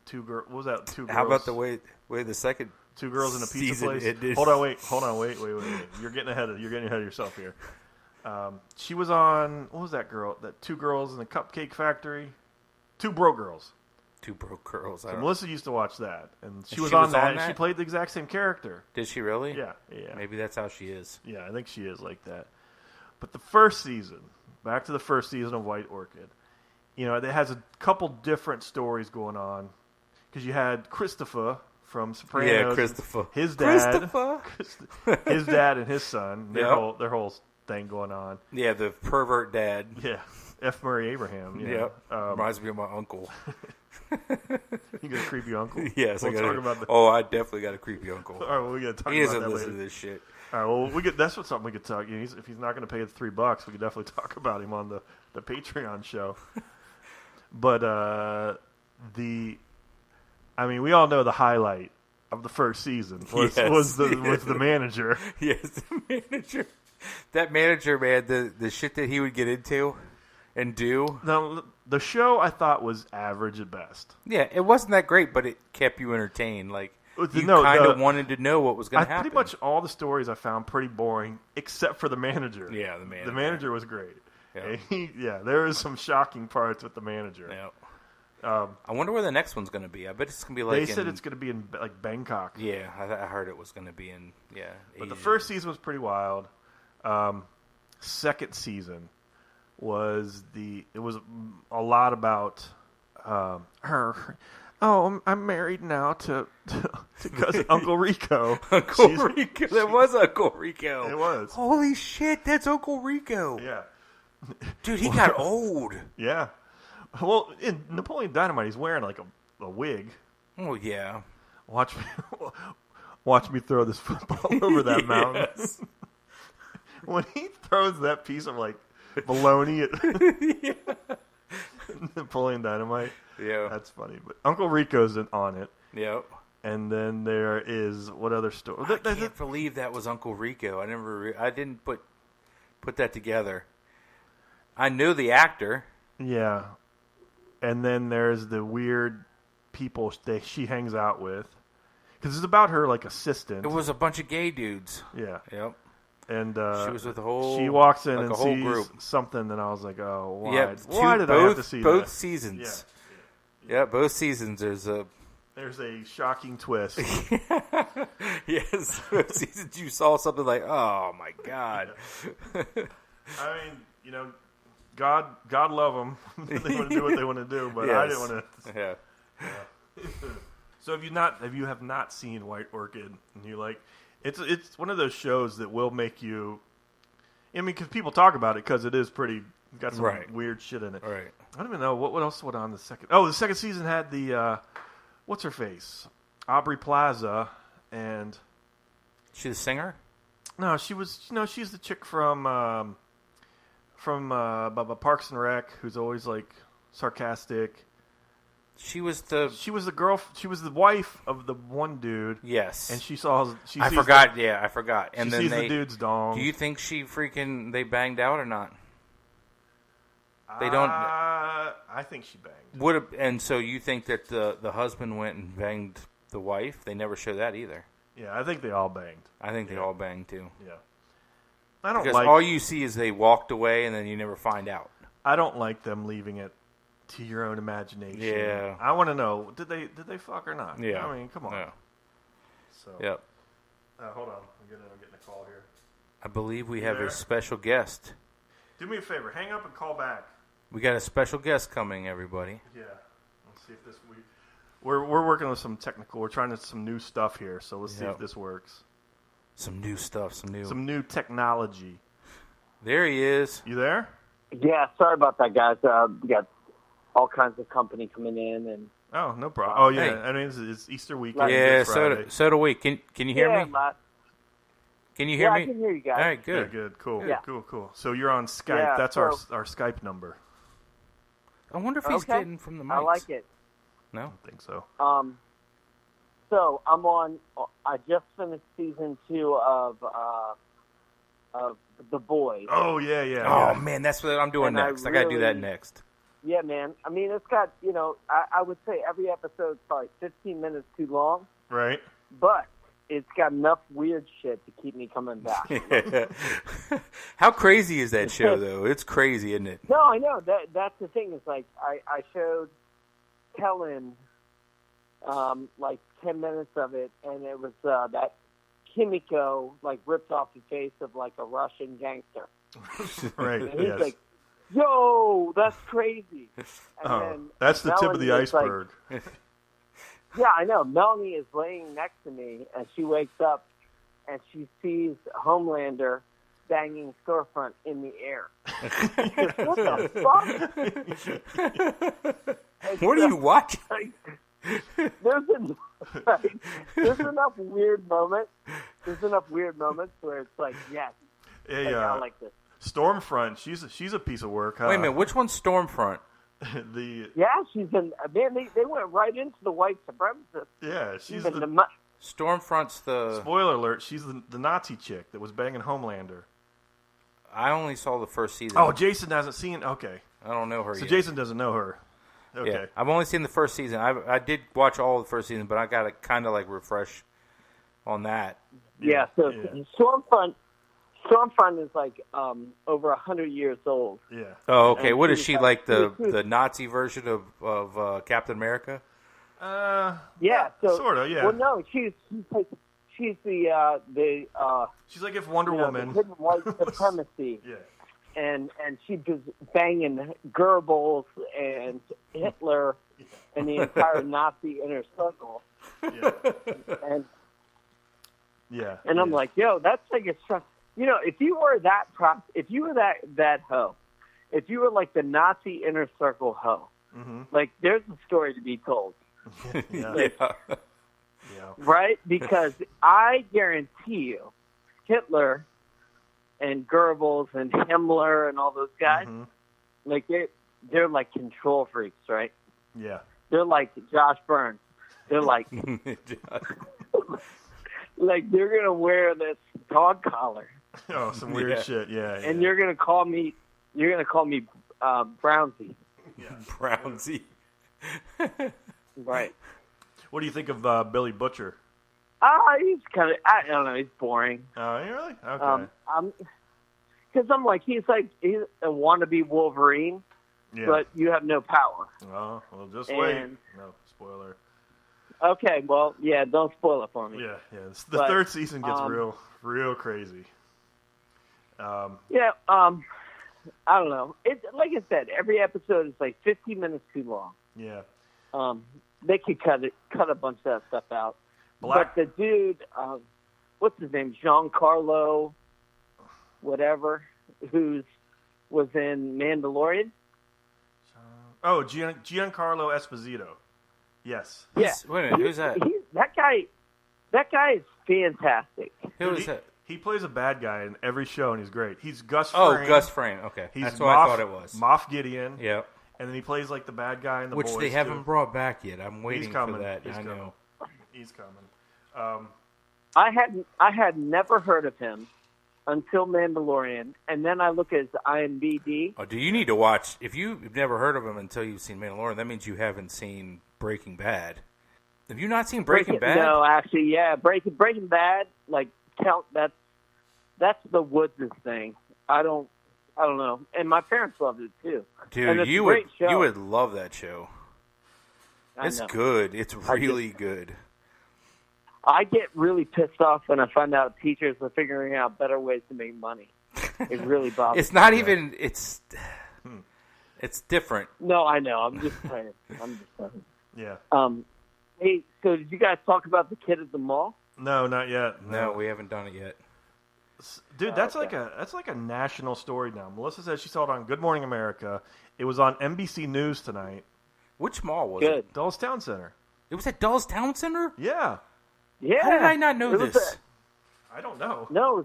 [SPEAKER 2] Two Girls?
[SPEAKER 3] How about the way the second
[SPEAKER 2] Two Girls in a Pizza Place?
[SPEAKER 3] Ended.
[SPEAKER 2] Hold on, wait. You're getting ahead of yourself here. She was on, what was that girl? That Two Girls in the Cupcake Factory? Two Broke Girls.
[SPEAKER 3] Two Broke Girls.
[SPEAKER 2] Melissa used to watch that, and she was on that, and she played the exact same character.
[SPEAKER 3] Did she really?
[SPEAKER 2] Yeah.
[SPEAKER 3] Maybe that's how she is.
[SPEAKER 2] Yeah, I think she is like that. But the first season, back to the first season of White Orchid, it has a couple different stories going on, because you had Christopher from Sopranos.
[SPEAKER 3] Yeah, Christopher.
[SPEAKER 2] His dad.
[SPEAKER 3] Christopher.
[SPEAKER 2] His dad and his son. Their whole thing going on.
[SPEAKER 3] Yeah, the pervert dad.
[SPEAKER 2] Yeah. F. Murray Abraham.
[SPEAKER 3] Yeah. Reminds me of my uncle.
[SPEAKER 2] You got a creepy uncle?
[SPEAKER 3] Yes, I definitely got a creepy uncle.
[SPEAKER 2] All right, well, we got to talk about that later.
[SPEAKER 3] He doesn't listen to this shit.
[SPEAKER 2] All right, well, that's something we could talk. If he's not going to pay the $3, we could definitely talk about him on the Patreon show. But we all know the highlight of the first season was the manager.
[SPEAKER 3] Yes, the manager. That manager, man, the shit that he would get into and do.
[SPEAKER 2] Now, the show I thought was average at best.
[SPEAKER 3] Yeah, it wasn't that great, but it kept you entertained. Like, you kind of wanted to know what was going to happen.
[SPEAKER 2] Pretty much all the stories I found pretty boring, except for the manager.
[SPEAKER 3] Yeah, the manager.
[SPEAKER 2] The manager was great.
[SPEAKER 3] Yeah,
[SPEAKER 2] There was some shocking parts with the manager.
[SPEAKER 3] Yeah. I wonder where the next one's going to be. I bet it's going to be like.
[SPEAKER 2] They said it's going to be in like Bangkok.
[SPEAKER 3] Yeah, I heard it was going to be in. Yeah,
[SPEAKER 2] but
[SPEAKER 3] Asia.
[SPEAKER 2] the first season was pretty wild. Second season was it was a lot about her. Oh, I'm married now to cousin Uncle Rico.
[SPEAKER 3] Uncle Rico. That was Uncle Rico.
[SPEAKER 2] It was.
[SPEAKER 3] Holy shit, that's Uncle Rico.
[SPEAKER 2] Yeah.
[SPEAKER 3] Dude, he got old.
[SPEAKER 2] Yeah. Well, in Napoleon Dynamite, he's wearing like a wig.
[SPEAKER 3] Oh, yeah.
[SPEAKER 2] Watch me throw this football over that mountain. When he throws that piece of like bologna at Napoleon Dynamite. Yeah, that's funny. But Uncle Rico's on it.
[SPEAKER 3] Yep.
[SPEAKER 2] And then there is what other story?
[SPEAKER 3] I can't believe that was Uncle Rico. I didn't put that together. I knew the actor.
[SPEAKER 2] Yeah. And then there's the weird people she hangs out with, because it's about her like assistant.
[SPEAKER 3] It was a bunch of gay dudes.
[SPEAKER 2] Yeah.
[SPEAKER 3] Yep.
[SPEAKER 2] And
[SPEAKER 3] she was with the whole.
[SPEAKER 2] She walks in
[SPEAKER 3] like
[SPEAKER 2] and
[SPEAKER 3] a whole
[SPEAKER 2] sees
[SPEAKER 3] group.
[SPEAKER 2] something, and I was like, "Oh, why?
[SPEAKER 3] Yep,
[SPEAKER 2] why did I have to see
[SPEAKER 3] both
[SPEAKER 2] that?"
[SPEAKER 3] seasons? Yeah, both seasons. There's
[SPEAKER 2] a shocking twist.
[SPEAKER 3] Yes, both seasons you saw something like, "Oh my god!"
[SPEAKER 2] I mean, God love them. They want to do what they want to do, but yes. I didn't want to. Yeah. So if you have not seen White Orchid, and you like. It's one of those shows that will make you. I mean, because people talk about it because it is pretty. Got some weird shit in it.
[SPEAKER 3] Right.
[SPEAKER 2] I don't even know what else went on the second. Oh, the second season had the what's her face, Aubrey Plaza, and
[SPEAKER 3] she the singer.
[SPEAKER 2] No, she was. She's the chick from Parks and Rec, who's always like sarcastic.
[SPEAKER 3] She was the
[SPEAKER 2] girl. She was the wife of the one dude.
[SPEAKER 3] Yes,
[SPEAKER 2] and
[SPEAKER 3] I forgot. I forgot. And
[SPEAKER 2] she
[SPEAKER 3] then
[SPEAKER 2] sees the dude's dong.
[SPEAKER 3] Do you think they banged out or not? They don't.
[SPEAKER 2] I think she banged.
[SPEAKER 3] Would have, and so you think that the husband went and banged the wife? They never show that either.
[SPEAKER 2] Yeah, I think they all banged.
[SPEAKER 3] I think they all banged too.
[SPEAKER 2] Yeah, I don't
[SPEAKER 3] because all you see is they walked away and then you never find out.
[SPEAKER 2] I don't like them leaving it to your own imagination.
[SPEAKER 3] Yeah,
[SPEAKER 2] I want to know did they fuck or not?
[SPEAKER 3] Yeah,
[SPEAKER 2] I mean, come on.
[SPEAKER 3] Yeah.
[SPEAKER 2] So
[SPEAKER 3] yep.
[SPEAKER 2] Hold on, I'm getting a call here.
[SPEAKER 3] I believe we have a special guest.
[SPEAKER 2] Do me a favor, hang up and call back.
[SPEAKER 3] We got a special guest coming, everybody.
[SPEAKER 2] Yeah, let's see if this we're working on some technical. We're trying some new stuff here, so let's see if this works.
[SPEAKER 3] Some new stuff, some new
[SPEAKER 2] technology.
[SPEAKER 3] There he is.
[SPEAKER 2] You there?
[SPEAKER 4] Yeah, sorry about that, guys. We got all kinds of company coming in, and
[SPEAKER 2] oh, no problem. Oh yeah, I mean it's Easter weekend.
[SPEAKER 3] Yeah, so do we. Can you hear me? Can you hear me?
[SPEAKER 4] I can hear you guys.
[SPEAKER 3] All right, good.
[SPEAKER 2] Yeah, good, cool,
[SPEAKER 4] yeah.
[SPEAKER 2] cool. So you're on Skype.
[SPEAKER 4] Yeah,
[SPEAKER 2] that's our Skype number.
[SPEAKER 3] I wonder if he's getting from the mics.
[SPEAKER 4] I like it.
[SPEAKER 2] No, I don't think so.
[SPEAKER 4] So I'm on. I just finished season 2 of The Boys.
[SPEAKER 2] Oh yeah.
[SPEAKER 3] Oh man, that's what I'm doing next. I got to do that next.
[SPEAKER 4] Yeah, man. I mean, it's got I would say every episode's probably 15 minutes too long.
[SPEAKER 2] Right.
[SPEAKER 4] But it's got enough weird shit to keep me coming back.
[SPEAKER 3] How crazy is that show, though? It's crazy, isn't it?
[SPEAKER 4] No, I know. That's the thing. Is like I showed Kellen like 10 minutes of it, and it was that Kimiko like ripped off the face of like a Russian gangster.
[SPEAKER 2] Right.
[SPEAKER 4] And he's like, "Yo, that's crazy." And then
[SPEAKER 2] that's the tip of the iceberg.
[SPEAKER 4] Like, yeah, I know. Melanie is laying next to me, and she wakes up, and she sees Homelander banging Storefront in the air. What the fuck?
[SPEAKER 3] What are you watching?
[SPEAKER 4] There's enough weird moments. There's enough weird moments where it's like, yes, I like this.
[SPEAKER 2] Stormfront, she's a piece of work. Huh?
[SPEAKER 3] Wait a minute, which one's Stormfront?
[SPEAKER 4] She's in. Man, they went right into the white supremacists.
[SPEAKER 2] Yeah, she's
[SPEAKER 3] Stormfront's the.
[SPEAKER 2] Spoiler alert: she's the Nazi chick that was banging Homelander.
[SPEAKER 3] I only saw the first season.
[SPEAKER 2] Oh, Jason hasn't seen. Okay,
[SPEAKER 3] I don't know her yet.
[SPEAKER 2] So Jason doesn't know her. Okay.
[SPEAKER 3] Yeah, I've only seen the first season. I did watch all of the first season, but I got to kind of like refresh on that.
[SPEAKER 4] Yeah, so Stormfront is like over 100 years old.
[SPEAKER 2] Yeah.
[SPEAKER 3] Oh, okay.
[SPEAKER 4] And
[SPEAKER 3] What
[SPEAKER 4] she
[SPEAKER 3] is
[SPEAKER 4] was
[SPEAKER 3] she
[SPEAKER 4] like-
[SPEAKER 3] the Nazi version of Captain America?
[SPEAKER 4] Yeah, so
[SPEAKER 2] sort of, yeah.
[SPEAKER 4] Well, no, she's the
[SPEAKER 2] She's like if Wonder
[SPEAKER 4] the
[SPEAKER 2] Woman.
[SPEAKER 4] hidden white supremacy.
[SPEAKER 2] Yeah.
[SPEAKER 4] And she was banging Goebbels and Hitler and the entire Nazi inner circle.
[SPEAKER 2] Yeah.
[SPEAKER 4] And
[SPEAKER 2] Yeah.
[SPEAKER 4] I'm like, yo, that's like a stress. You know, if you were that hoe, if you were like the Nazi inner circle hoe, like there's a story to be told.
[SPEAKER 2] Yeah. Yeah.
[SPEAKER 4] Right? Because I guarantee you, Hitler and Goebbels and Himmler and all those guys, like they're like control freaks, right?
[SPEAKER 2] Yeah.
[SPEAKER 4] They're like Josh Burns. They're like, like they're gonna wear this dog collar,
[SPEAKER 2] Oh, some weird shit. Yeah.
[SPEAKER 4] and you're gonna call me Brownsy,
[SPEAKER 3] Brownsy.
[SPEAKER 4] right?
[SPEAKER 2] What do you think of Billy Butcher?
[SPEAKER 4] He's kind of, I don't know, he's boring.
[SPEAKER 2] Oh, really? Okay.
[SPEAKER 4] Because I'm like, he's a wannabe Wolverine,
[SPEAKER 2] Yeah.
[SPEAKER 4] but you have no power.
[SPEAKER 2] Oh, well, just wait.
[SPEAKER 4] And-
[SPEAKER 2] No, spoiler.
[SPEAKER 4] Okay, well, yeah, don't spoil it for me.
[SPEAKER 2] Yeah, yeah. The
[SPEAKER 4] But,
[SPEAKER 2] third season gets real crazy.
[SPEAKER 4] Yeah, I don't know. It, like I said, every episode is like 15 minutes too long.
[SPEAKER 2] Yeah.
[SPEAKER 4] They could cut a bunch of that stuff out.
[SPEAKER 2] Black.
[SPEAKER 4] But the dude, what's his name, Giancarlo, whatever, was in Mandalorian.
[SPEAKER 2] Oh, Giancarlo Esposito. Yes.
[SPEAKER 4] Yeah,
[SPEAKER 3] Wait a minute, who's that?
[SPEAKER 4] That guy is fantastic.
[SPEAKER 3] Who is that?
[SPEAKER 2] He plays a bad guy in every show, and he's great. He's Gus
[SPEAKER 3] Oh,
[SPEAKER 2] Fring.
[SPEAKER 3] Gus Fring. Okay,
[SPEAKER 2] He's
[SPEAKER 3] that's what I thought it was.
[SPEAKER 2] Moff Gideon.
[SPEAKER 3] Yeah,
[SPEAKER 2] And then he plays like the bad guy in the
[SPEAKER 3] which
[SPEAKER 2] Boys,
[SPEAKER 3] they haven't
[SPEAKER 2] too.
[SPEAKER 3] brought back yet. I'm waiting
[SPEAKER 2] He's coming.
[SPEAKER 3] for that.
[SPEAKER 2] He's
[SPEAKER 3] I
[SPEAKER 2] coming.
[SPEAKER 3] know.
[SPEAKER 2] He's coming.
[SPEAKER 4] I had never heard of him until Mandalorian, and then I look at his IMDb.
[SPEAKER 3] Oh, do you need to watch? If you've never heard of him until you've seen Mandalorian, that means you haven't seen Breaking Bad. Have you not seen Breaking Bad?
[SPEAKER 4] No, actually, yeah, Breaking Bad. Like count that's the Woods' thing. I don't know. And my parents loved it too.
[SPEAKER 3] Dude,
[SPEAKER 4] And it's
[SPEAKER 3] you
[SPEAKER 4] a great
[SPEAKER 3] would
[SPEAKER 4] show.
[SPEAKER 3] you would love that show.
[SPEAKER 4] I
[SPEAKER 3] It's
[SPEAKER 4] know.
[SPEAKER 3] good. It's really good.
[SPEAKER 4] I get really pissed off when I find out teachers are figuring out better ways to make money. It really bothers
[SPEAKER 3] It's not even. It's different.
[SPEAKER 4] me. No, I know. I'm just saying.
[SPEAKER 2] Yeah.
[SPEAKER 4] Hey, so did you guys talk about the kid at the mall?
[SPEAKER 2] No, not yet.
[SPEAKER 3] No, we haven't done it yet.
[SPEAKER 2] Dude, that's like a national story now. Melissa said she saw it on Good Morning America. It was on NBC News tonight.
[SPEAKER 3] Which mall was
[SPEAKER 4] Good.
[SPEAKER 3] it?
[SPEAKER 2] Dulles Town Center.
[SPEAKER 3] It was at Dulles Town Center.
[SPEAKER 2] Yeah.
[SPEAKER 4] Yeah.
[SPEAKER 3] How did I not know
[SPEAKER 4] It was
[SPEAKER 3] this?
[SPEAKER 2] I don't know.
[SPEAKER 4] No.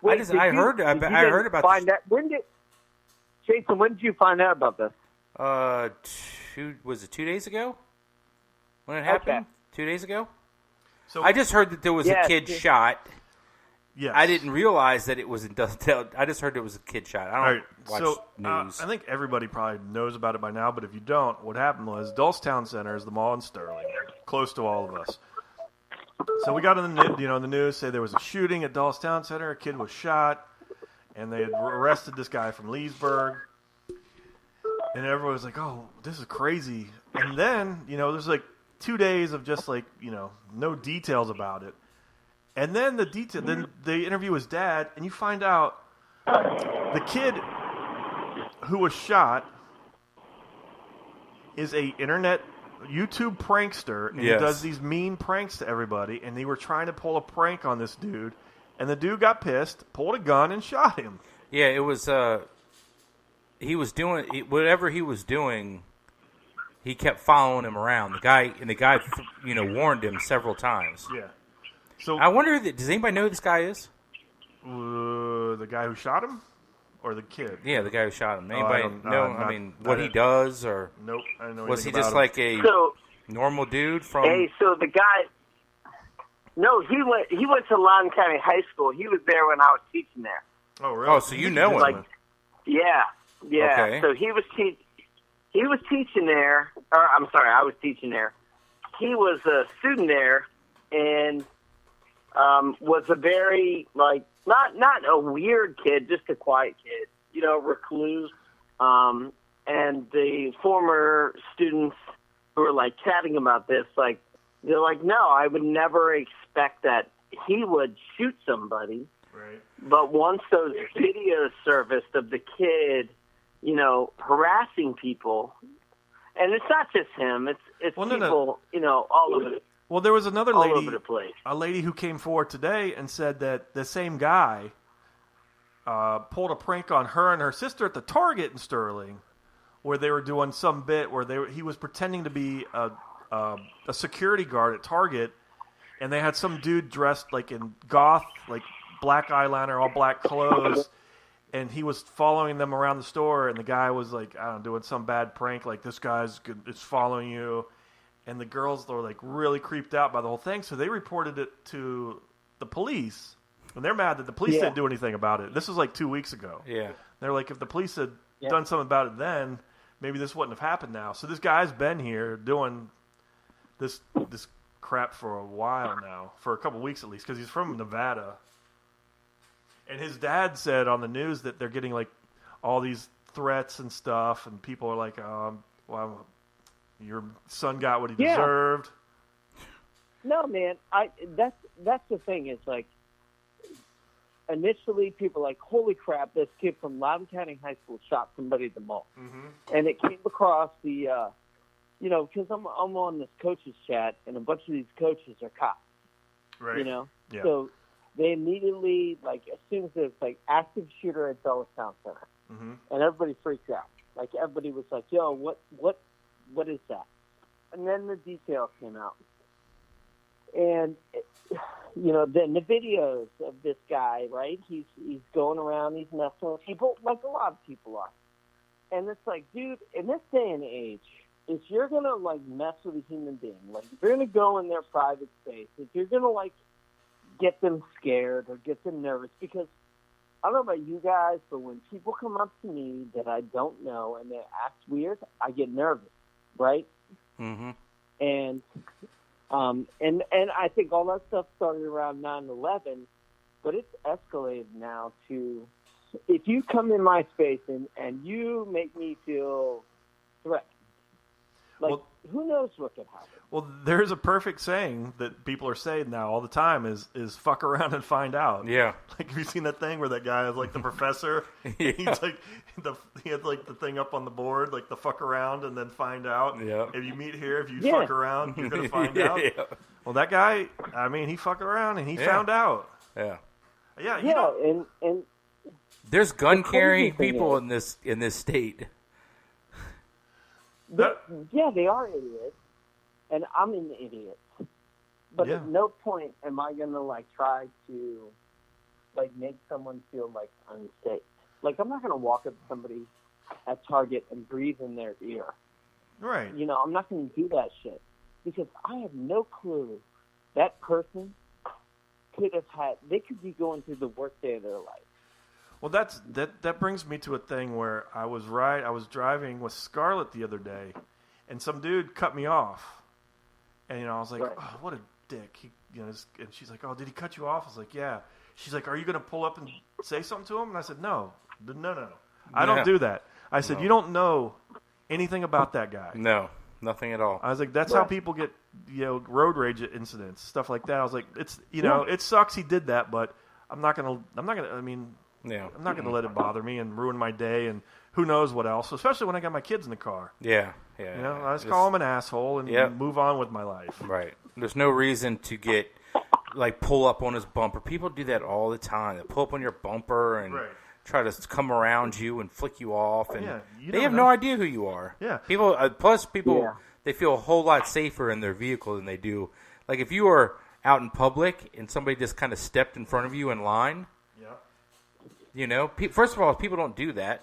[SPEAKER 4] It's
[SPEAKER 3] I heard about
[SPEAKER 4] find
[SPEAKER 3] this.
[SPEAKER 4] out, Jason, when did you find out about this?
[SPEAKER 3] Was it 2 days ago? When it happened?
[SPEAKER 4] Okay.
[SPEAKER 3] 2 days ago?
[SPEAKER 2] So
[SPEAKER 3] I just heard that there was a kid shot.
[SPEAKER 2] yes.
[SPEAKER 3] I didn't realize that it was in Dulles. I just heard there was a kid shot. I
[SPEAKER 2] All
[SPEAKER 3] don't
[SPEAKER 2] right.
[SPEAKER 3] watch
[SPEAKER 2] So
[SPEAKER 3] news.
[SPEAKER 2] I think everybody probably knows about it by now, but if you don't, what happened was Dulles Town Center is the mall in Sterling, close to all of us. So we got in the news, say there was a shooting at Dulles Town Center. A kid was shot, and they had arrested this guy from Leesburg. And everyone was like, "Oh, this is crazy." And then there's like 2 days of just like no details about it. And then then they interview his dad, and you find out the kid who was shot is a internet YouTube prankster, and
[SPEAKER 3] Yes.
[SPEAKER 2] he does these mean pranks to everybody, and they were trying to pull a prank on this dude, and the dude got pissed, pulled a gun, and shot him.
[SPEAKER 3] Yeah, it was. He was doing whatever he was doing. He kept following him around. The guy warned him several times.
[SPEAKER 2] Yeah. So
[SPEAKER 3] I wonder, does anybody know who this guy is?
[SPEAKER 2] the guy who shot him, or the kid?
[SPEAKER 3] Yeah, the guy who shot him.
[SPEAKER 2] I
[SPEAKER 3] Anybody
[SPEAKER 2] don't-
[SPEAKER 3] know?
[SPEAKER 2] not-
[SPEAKER 3] I mean,
[SPEAKER 2] not
[SPEAKER 3] what he
[SPEAKER 2] it.
[SPEAKER 3] does, or
[SPEAKER 2] Nope. I don't know.
[SPEAKER 3] was he
[SPEAKER 2] anything
[SPEAKER 3] just
[SPEAKER 2] about
[SPEAKER 3] like a
[SPEAKER 4] So,
[SPEAKER 3] normal dude from?
[SPEAKER 4] hey, so the guy. No, he went to Loudoun County High School. He was there when I was teaching there.
[SPEAKER 2] him? Oh, really?
[SPEAKER 3] Oh, so you know him.
[SPEAKER 4] Like, yeah.
[SPEAKER 3] Okay.
[SPEAKER 4] So he was he was teaching there. Or I'm sorry, I was teaching there. He was a student there, and was a very not a weird kid, just a quiet kid. Recluse. And the former students who were chatting about this, they're like, no, I would never expect that he would shoot somebody.
[SPEAKER 2] Right.
[SPEAKER 4] But once those videos surfaced of the kid, harassing people, and it's not just him, it's people, all over the
[SPEAKER 2] Well, there was another lady,
[SPEAKER 4] all over the place.
[SPEAKER 2] A lady who came forward today and said that the same guy pulled a prank on her and her sister at the Target in Sterling, where they were doing some bit where he was pretending to be a security guard at Target, and they had some dude dressed in goth, black eyeliner, all black clothes, and he was following them around the store, and the guy was doing some bad prank, this guy's is following you, and the girls were really creeped out by the whole thing, so they reported it to the police, and they're mad that the police didn't do anything about it. This was 2 weeks ago.
[SPEAKER 3] Yeah.
[SPEAKER 2] They're like, if the police had done something about it then, maybe this wouldn't have happened now. So this guy's been here doing this crap for a while now, for a couple weeks at least, because he's from Nevada. And his dad said on the news that they're getting all these threats and stuff, and people are like, well, your son got what he deserved.
[SPEAKER 4] No, man, that's the thing. It's initially people were like, holy crap, this kid from Loudoun County High School shot somebody at the mall. Mm-hmm. And it came across the, because I'm on this coaches chat, and a bunch of these coaches are cops.
[SPEAKER 2] Right.
[SPEAKER 4] Yeah.
[SPEAKER 2] So
[SPEAKER 4] they immediately, as soon as it's active shooter at Dulles Town Center, mm-hmm. and everybody freaked out. Everybody was like, yo, what is that? And then the details came out. And then the videos of this guy, right? He's going around, he's messing with people, like a lot of people are. And it's dude, in this day and age, if you're gonna mess with a human being, if you're gonna go in their private space, if you're gonna get them scared or get them nervous, because I don't know about you guys, but when people come up to me that I don't know and they act weird, I get nervous, right?
[SPEAKER 3] Mm-hmm.
[SPEAKER 4] And I think all that stuff started around 9/11, but it's escalated now to, if you come in my space and you make me feel threatened, who knows what could happen?
[SPEAKER 2] Well, there's a perfect saying that people are saying now all the time is fuck around and find out.
[SPEAKER 3] Yeah.
[SPEAKER 2] Have you seen that thing where that guy is the professor?
[SPEAKER 3] Yeah.
[SPEAKER 2] He's he had the thing up on the board, the fuck around and then find out.
[SPEAKER 3] Yeah.
[SPEAKER 2] If you meet here, if you fuck around, you're going to find out.
[SPEAKER 3] Yeah.
[SPEAKER 2] Well, that guy, he fucked around and he found out.
[SPEAKER 3] Yeah.
[SPEAKER 2] Yeah.
[SPEAKER 4] And
[SPEAKER 3] there's gun carrying people in this state.
[SPEAKER 4] Yeah, they are idiots, and I'm an idiot. But at no point am I gonna try to make someone feel unsafe. I'm not gonna walk up to somebody at Target and breathe in their ear.
[SPEAKER 2] Right.
[SPEAKER 4] I'm not gonna do that shit because I have no clue that person they could be going through the worst day of their life.
[SPEAKER 2] Well, that brings me to a thing where I was driving with Scarlett the other day, and some dude cut me off, and I was like, oh, what a dick. And she's like, oh, did he cut you off? I was like, yeah. She's like, are you going to pull up and say something to him? And I said, no, I don't do that. I said, you don't know anything about that guy.
[SPEAKER 3] No, nothing at all.
[SPEAKER 2] I was like, that's how people get road rage incidents, stuff like that. I was like, it's it sucks he did that, but I'm not gonna. I mean.
[SPEAKER 3] Yeah.
[SPEAKER 2] I'm not going to let it bother me and ruin my day and who knows what else, especially when I got my kids in the car.
[SPEAKER 3] Yeah.
[SPEAKER 2] I just call them an asshole and move on with my life.
[SPEAKER 3] Right. There's no reason to get, pull up on his bumper. People do that all the time. They pull up on your bumper and try to come around you and flick you off. And they have no idea who you are.
[SPEAKER 2] Yeah.
[SPEAKER 3] People, they feel a whole lot safer in their vehicle than they do. If you are out in public and somebody just kind of stepped in front of you in line, first of all, people don't do that.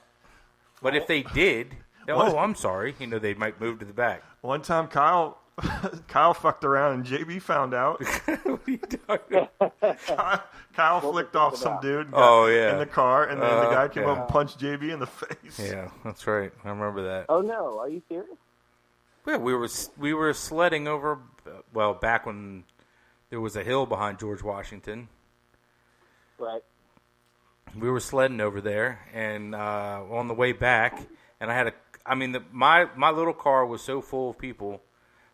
[SPEAKER 3] But if they did, I'm sorry. They might move to the back.
[SPEAKER 2] One time, Kyle Kyle fucked around and JB found out.
[SPEAKER 3] What are you talking about?
[SPEAKER 2] Kyle flicked off some dude in the car, and then the guy came up and punched JB in the face.
[SPEAKER 3] Yeah, that's right. I remember that.
[SPEAKER 4] Oh, no. Are you serious?
[SPEAKER 3] Yeah, we were sledding over, back when there was a hill behind George Washington.
[SPEAKER 4] Right.
[SPEAKER 3] We were sledding over there, and on the way back, and my little car was so full of people.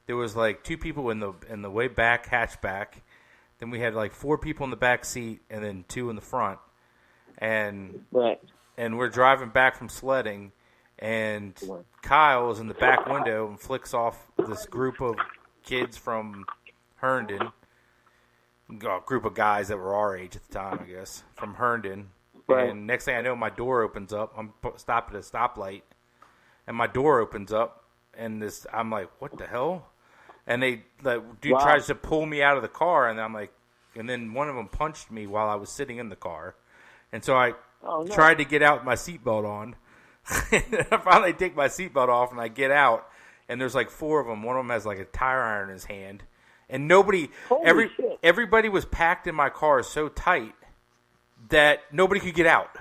[SPEAKER 3] There was like 2 people in the way back hatchback. Then we had like 4 people in the back seat, and then 2 in the front. And we're driving back from sledding, and Kyle is in the back window and flicks off this group of kids from Herndon, a group of guys that were our age at the time, I guess, from Herndon. Right. And next thing I know, my door opens up. I'm stopped at a stoplight, and my door opens up, and I'm like, what the hell? And the dude tries to pull me out of the car, and I'm like, and then one of them punched me while I was sitting in the car, and so I tried to get out with my seatbelt on. I finally take my seatbelt off, and I get out, and there's like 4 of them. One of them has like a tire iron in his hand, and everybody was packed in my car so tight that nobody could get out.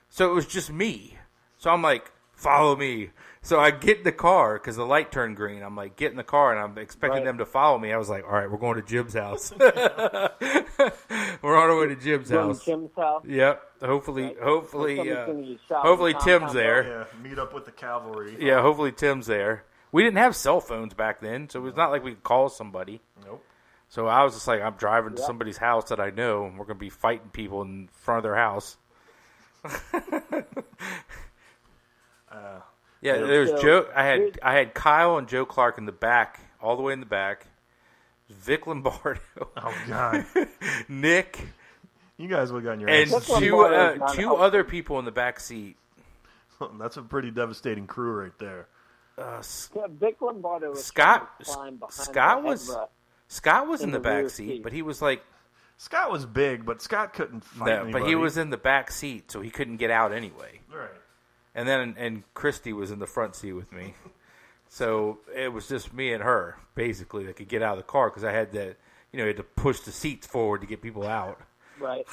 [SPEAKER 3] So it was just me. So I'm like, follow me. So I get in the car because the light turned green. I'm like, get in the car, and I'm expecting them to follow me. I was like, all right, we're going to Jim's house. We're on our way to Jim's house.
[SPEAKER 4] Jim's house.
[SPEAKER 3] Yep. Hopefully Tim's there.
[SPEAKER 2] Yeah, meet up with the cavalry.
[SPEAKER 3] Yeah, hopefully Tim's there. We didn't have cell phones back then, so it was not like we could call somebody.
[SPEAKER 2] Nope.
[SPEAKER 3] So I was just like, I'm driving to somebody's house that I know, and we're going to be fighting people in front of their house. There's Joe. I had Kyle and Joe Clark in the back, all the way in the back. Vic Lombardo.
[SPEAKER 2] Oh God.
[SPEAKER 3] Nick.
[SPEAKER 2] You guys would have gotten your
[SPEAKER 3] and
[SPEAKER 2] ass.
[SPEAKER 3] two other people in the back seat.
[SPEAKER 2] That's a pretty devastating crew right there.
[SPEAKER 4] Vic Lombardo was
[SPEAKER 3] Scott was in the back seat, but he was like.
[SPEAKER 2] Scott was big, but Scott couldn't fight anybody.
[SPEAKER 3] But he was in the back seat, so he couldn't get out anyway.
[SPEAKER 2] Right.
[SPEAKER 3] And then Christy was in the front seat with me. So it was just me and her, basically, that could get out of the car because I had to, had to push the seats forward to get people out.
[SPEAKER 4] Right.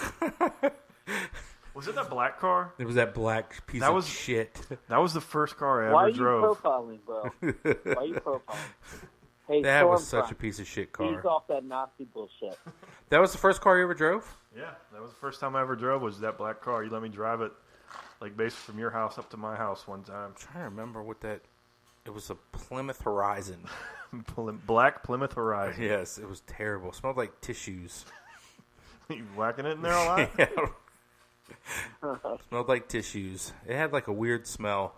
[SPEAKER 2] Was it that black car?
[SPEAKER 3] It was that black piece of shit.
[SPEAKER 2] That was the first car I ever
[SPEAKER 4] Why
[SPEAKER 2] drove.
[SPEAKER 4] are you profiling, bro? Why are you profiling? Hey,
[SPEAKER 3] that was such a piece of shit car.
[SPEAKER 4] He's off that Nazi bullshit.
[SPEAKER 3] That was the first car you ever drove?
[SPEAKER 2] Yeah, that was the first time I ever drove was that black car. You let me drive it, like, basically from your house up to my house one time.
[SPEAKER 3] I'm trying to remember it was a Plymouth Horizon.
[SPEAKER 2] Black Plymouth Horizon.
[SPEAKER 3] Yes, it was terrible. It smelled like tissues.
[SPEAKER 2] You whacking it in there a lot?
[SPEAKER 3] Yeah. It smelled like tissues. It had like a weird smell.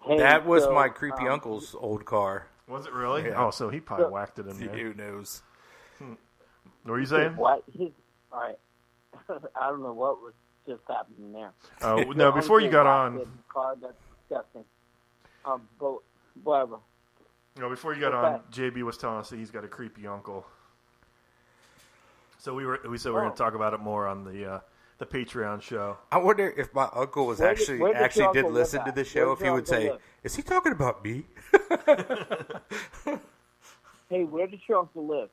[SPEAKER 4] Hey,
[SPEAKER 3] that was my creepy uncle's old car.
[SPEAKER 2] Was it really?
[SPEAKER 3] Yeah.
[SPEAKER 2] Oh, so he probably whacked it in there.
[SPEAKER 3] Who knows?
[SPEAKER 2] What were you saying?
[SPEAKER 4] What? All right. I don't know what was just happening there.
[SPEAKER 2] Oh, no, before you got on.
[SPEAKER 4] Car, that's disgusting. But whatever.
[SPEAKER 2] No, before you got on, JB was telling us that he's got a creepy uncle. So we said we're going to talk about it more on the Patreon show.
[SPEAKER 3] I wonder if my uncle was actually did listen to the show, if he would say, "Is he talking about me?"
[SPEAKER 4] Hey, where does your uncle live?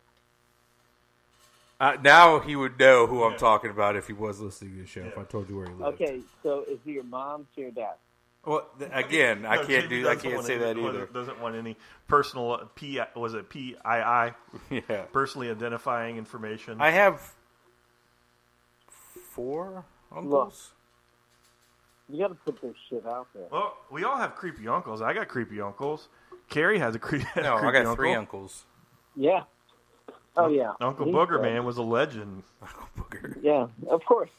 [SPEAKER 3] Now he would know who I'm talking about if he was listening to the show. Yeah. If I told you where he lived.
[SPEAKER 4] Okay, so is he your mom's or your dad?
[SPEAKER 3] Well, again, I can't say that either.
[SPEAKER 2] Doesn't want any personal was it PII?
[SPEAKER 3] Yeah.
[SPEAKER 2] Personally identifying information.
[SPEAKER 3] I have 4 uncles.
[SPEAKER 4] Look, you got to put this shit out there.
[SPEAKER 2] Well, we all have creepy uncles. I got creepy uncles. Carrie has a creepy
[SPEAKER 3] I got
[SPEAKER 2] uncle.
[SPEAKER 3] 3 uncles.
[SPEAKER 4] Yeah. Oh, yeah.
[SPEAKER 2] Uncle Booger, man, was a legend.
[SPEAKER 3] Uncle Booger.
[SPEAKER 4] Yeah, of course.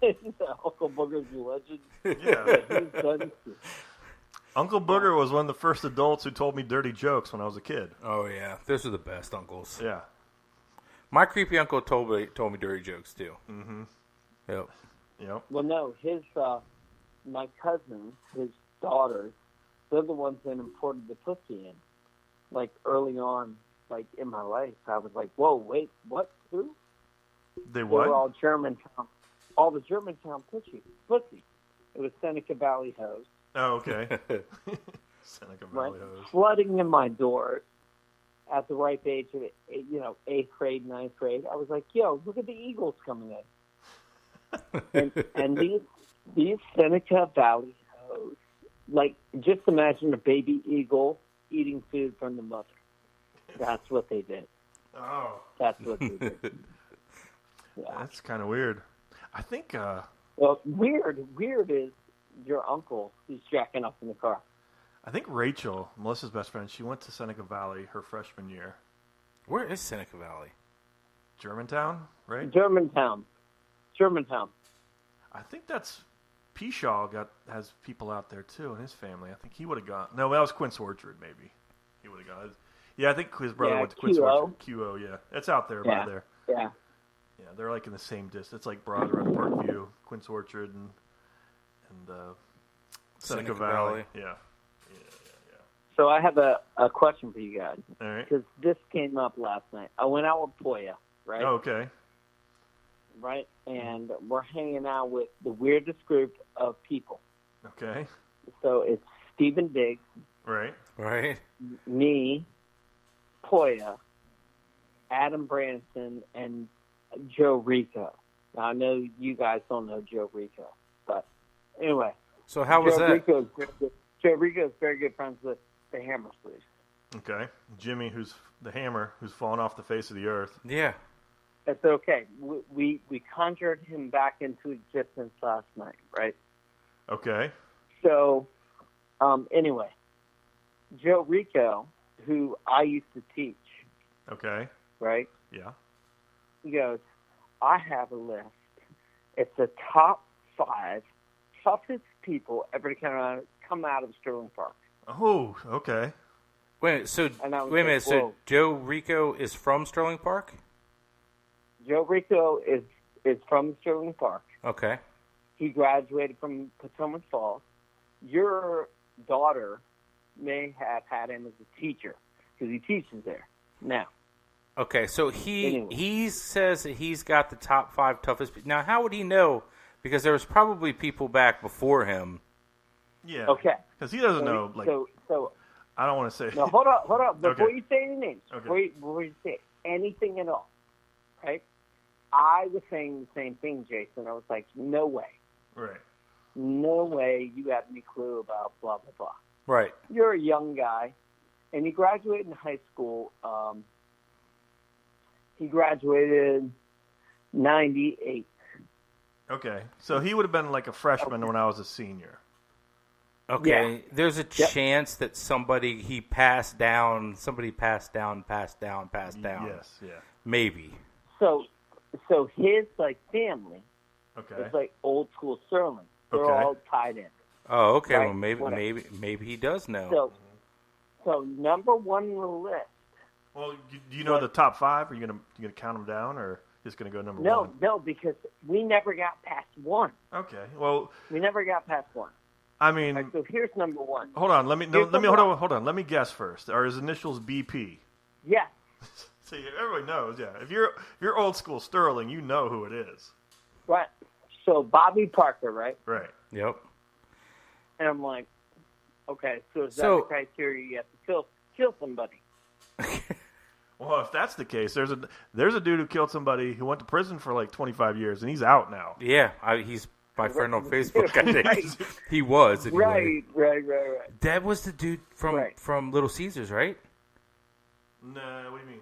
[SPEAKER 4] Uncle Booger's a legend.
[SPEAKER 2] Yeah. Uncle Booger was one of the first adults who told me dirty jokes when I was a kid.
[SPEAKER 3] Oh, yeah. Those are the best uncles.
[SPEAKER 2] Yeah.
[SPEAKER 3] My creepy uncle told me dirty jokes, too.
[SPEAKER 2] Mm-hmm.
[SPEAKER 3] Yep.
[SPEAKER 4] Well, no, my cousins, his daughters, they're the ones that imported the pussy in. Like, early on, like, in my life, I was like, whoa, wait, what? Who?
[SPEAKER 2] They what?
[SPEAKER 4] They were all Germantown. All the Germantown pussy. It was Seneca Valley Hose.
[SPEAKER 2] Oh, okay. Seneca Valley Hose.
[SPEAKER 4] Flooding in my doors. at the ripe age of 8th grade, 9th grade, I was like, yo, look at the Eagles coming in, and these Seneca Valley hoes, like, just imagine a baby eagle eating food from the mother. That's what they did.
[SPEAKER 2] Oh,
[SPEAKER 4] that's what they did. Yeah.
[SPEAKER 2] That's kind of weird. I think.
[SPEAKER 4] Well, weird is your uncle who's jacking up in the car.
[SPEAKER 2] I think Rachel, Melissa's best friend, she went to Seneca Valley her freshman year.
[SPEAKER 3] Where is Seneca Valley?
[SPEAKER 2] Germantown, right?
[SPEAKER 4] Germantown.
[SPEAKER 2] I think that's Pishaw has people out there too in his family. I think he would have gone. No, that was Quince Orchard. Maybe he would have gone. Yeah, I think his brother went to Quince Orchard. QO, yeah, it's out there by there.
[SPEAKER 4] Yeah.
[SPEAKER 2] Yeah, they're like in the same distance. It's like Broad Run, Parkview, Quince Orchard, and Seneca Valley. Yeah.
[SPEAKER 4] So I have a question for you guys.
[SPEAKER 2] All right.
[SPEAKER 4] Because this came up last night. I went out with Poya, right?
[SPEAKER 2] Oh, okay.
[SPEAKER 4] Right? And we're hanging out with the weirdest group of people.
[SPEAKER 2] Okay.
[SPEAKER 4] So it's Stephen Diggs.
[SPEAKER 2] Right.
[SPEAKER 4] Me, Poya, Adam Branson, and Joe Rico. Now, I know you guys don't know Joe Rico, but anyway.
[SPEAKER 3] So how was that?
[SPEAKER 4] Joe Rico is very good friends with the Hammer Sleeves.
[SPEAKER 2] Okay. Jimmy, who's the Hammer, who's fallen off the face of the earth.
[SPEAKER 3] Yeah.
[SPEAKER 4] It's okay. We conjured him back into existence last night, right?
[SPEAKER 2] Okay.
[SPEAKER 4] So, anyway, Joe Rico, who I used to teach.
[SPEAKER 2] Okay.
[SPEAKER 4] Right?
[SPEAKER 2] Yeah.
[SPEAKER 4] He goes, I have a list. It's the top 5 toughest people ever to come out of Sterling Park.
[SPEAKER 2] Oh, okay.
[SPEAKER 3] Wait a minute. So Joe Rico is from Sterling Park?
[SPEAKER 4] Joe Rico is from Sterling Park.
[SPEAKER 3] Okay.
[SPEAKER 4] He graduated from Potomac Falls. Your daughter may have had him as a teacher because he teaches there now.
[SPEAKER 3] Okay, so he says that he's got the top 5 toughest. Now, how would he know? Because there was probably people back before him.
[SPEAKER 2] Yeah.
[SPEAKER 4] Okay.
[SPEAKER 2] Because he doesn't know. Like,
[SPEAKER 4] so
[SPEAKER 2] I don't want to say.
[SPEAKER 4] No, hold up. Before you say any names,
[SPEAKER 2] okay.
[SPEAKER 4] before you say anything at all, right? I was saying the same thing, Jason. I was like, no way.
[SPEAKER 2] Right.
[SPEAKER 4] No way you have any clue about blah, blah, blah.
[SPEAKER 3] Right.
[SPEAKER 4] You're a young guy, and he graduated in high school. He graduated 98.
[SPEAKER 2] Okay. So he would have been like a freshman when I was a senior.
[SPEAKER 3] Okay.
[SPEAKER 4] Yeah.
[SPEAKER 3] There's a chance that somebody passed down. Yes,
[SPEAKER 2] yeah.
[SPEAKER 3] Maybe.
[SPEAKER 4] So his family is like old school Sterling. They're all tied in.
[SPEAKER 3] Oh, okay.
[SPEAKER 4] Right?
[SPEAKER 3] Well, maybe he does know.
[SPEAKER 4] So number 1 on the list.
[SPEAKER 2] Well, do you know the top 5? Are you gonna count them down, or just gonna go number 1?
[SPEAKER 4] No, because we never got past 1.
[SPEAKER 2] Okay. Well,
[SPEAKER 4] we never got past 1.
[SPEAKER 2] I mean,
[SPEAKER 4] right, so here's number 1.
[SPEAKER 2] Hold on. Hold on. Let me guess first. Are his initials BP?
[SPEAKER 4] Yeah.
[SPEAKER 2] See, everybody knows. Yeah. If you're old school Sterling, you know who it is.
[SPEAKER 4] Right. So Bobby Parker, right?
[SPEAKER 2] Right.
[SPEAKER 3] Yep.
[SPEAKER 4] And I'm like, okay, so is that the criteria? You have to kill somebody.
[SPEAKER 2] Well, if that's the case, there's a dude who killed somebody who went to prison for like 25 years, and he's out now.
[SPEAKER 3] Yeah, he's my friend on Facebook. I think right. He was anyway.
[SPEAKER 4] Right.
[SPEAKER 3] That was the dude from Little Caesars, right?
[SPEAKER 2] No, what do you mean?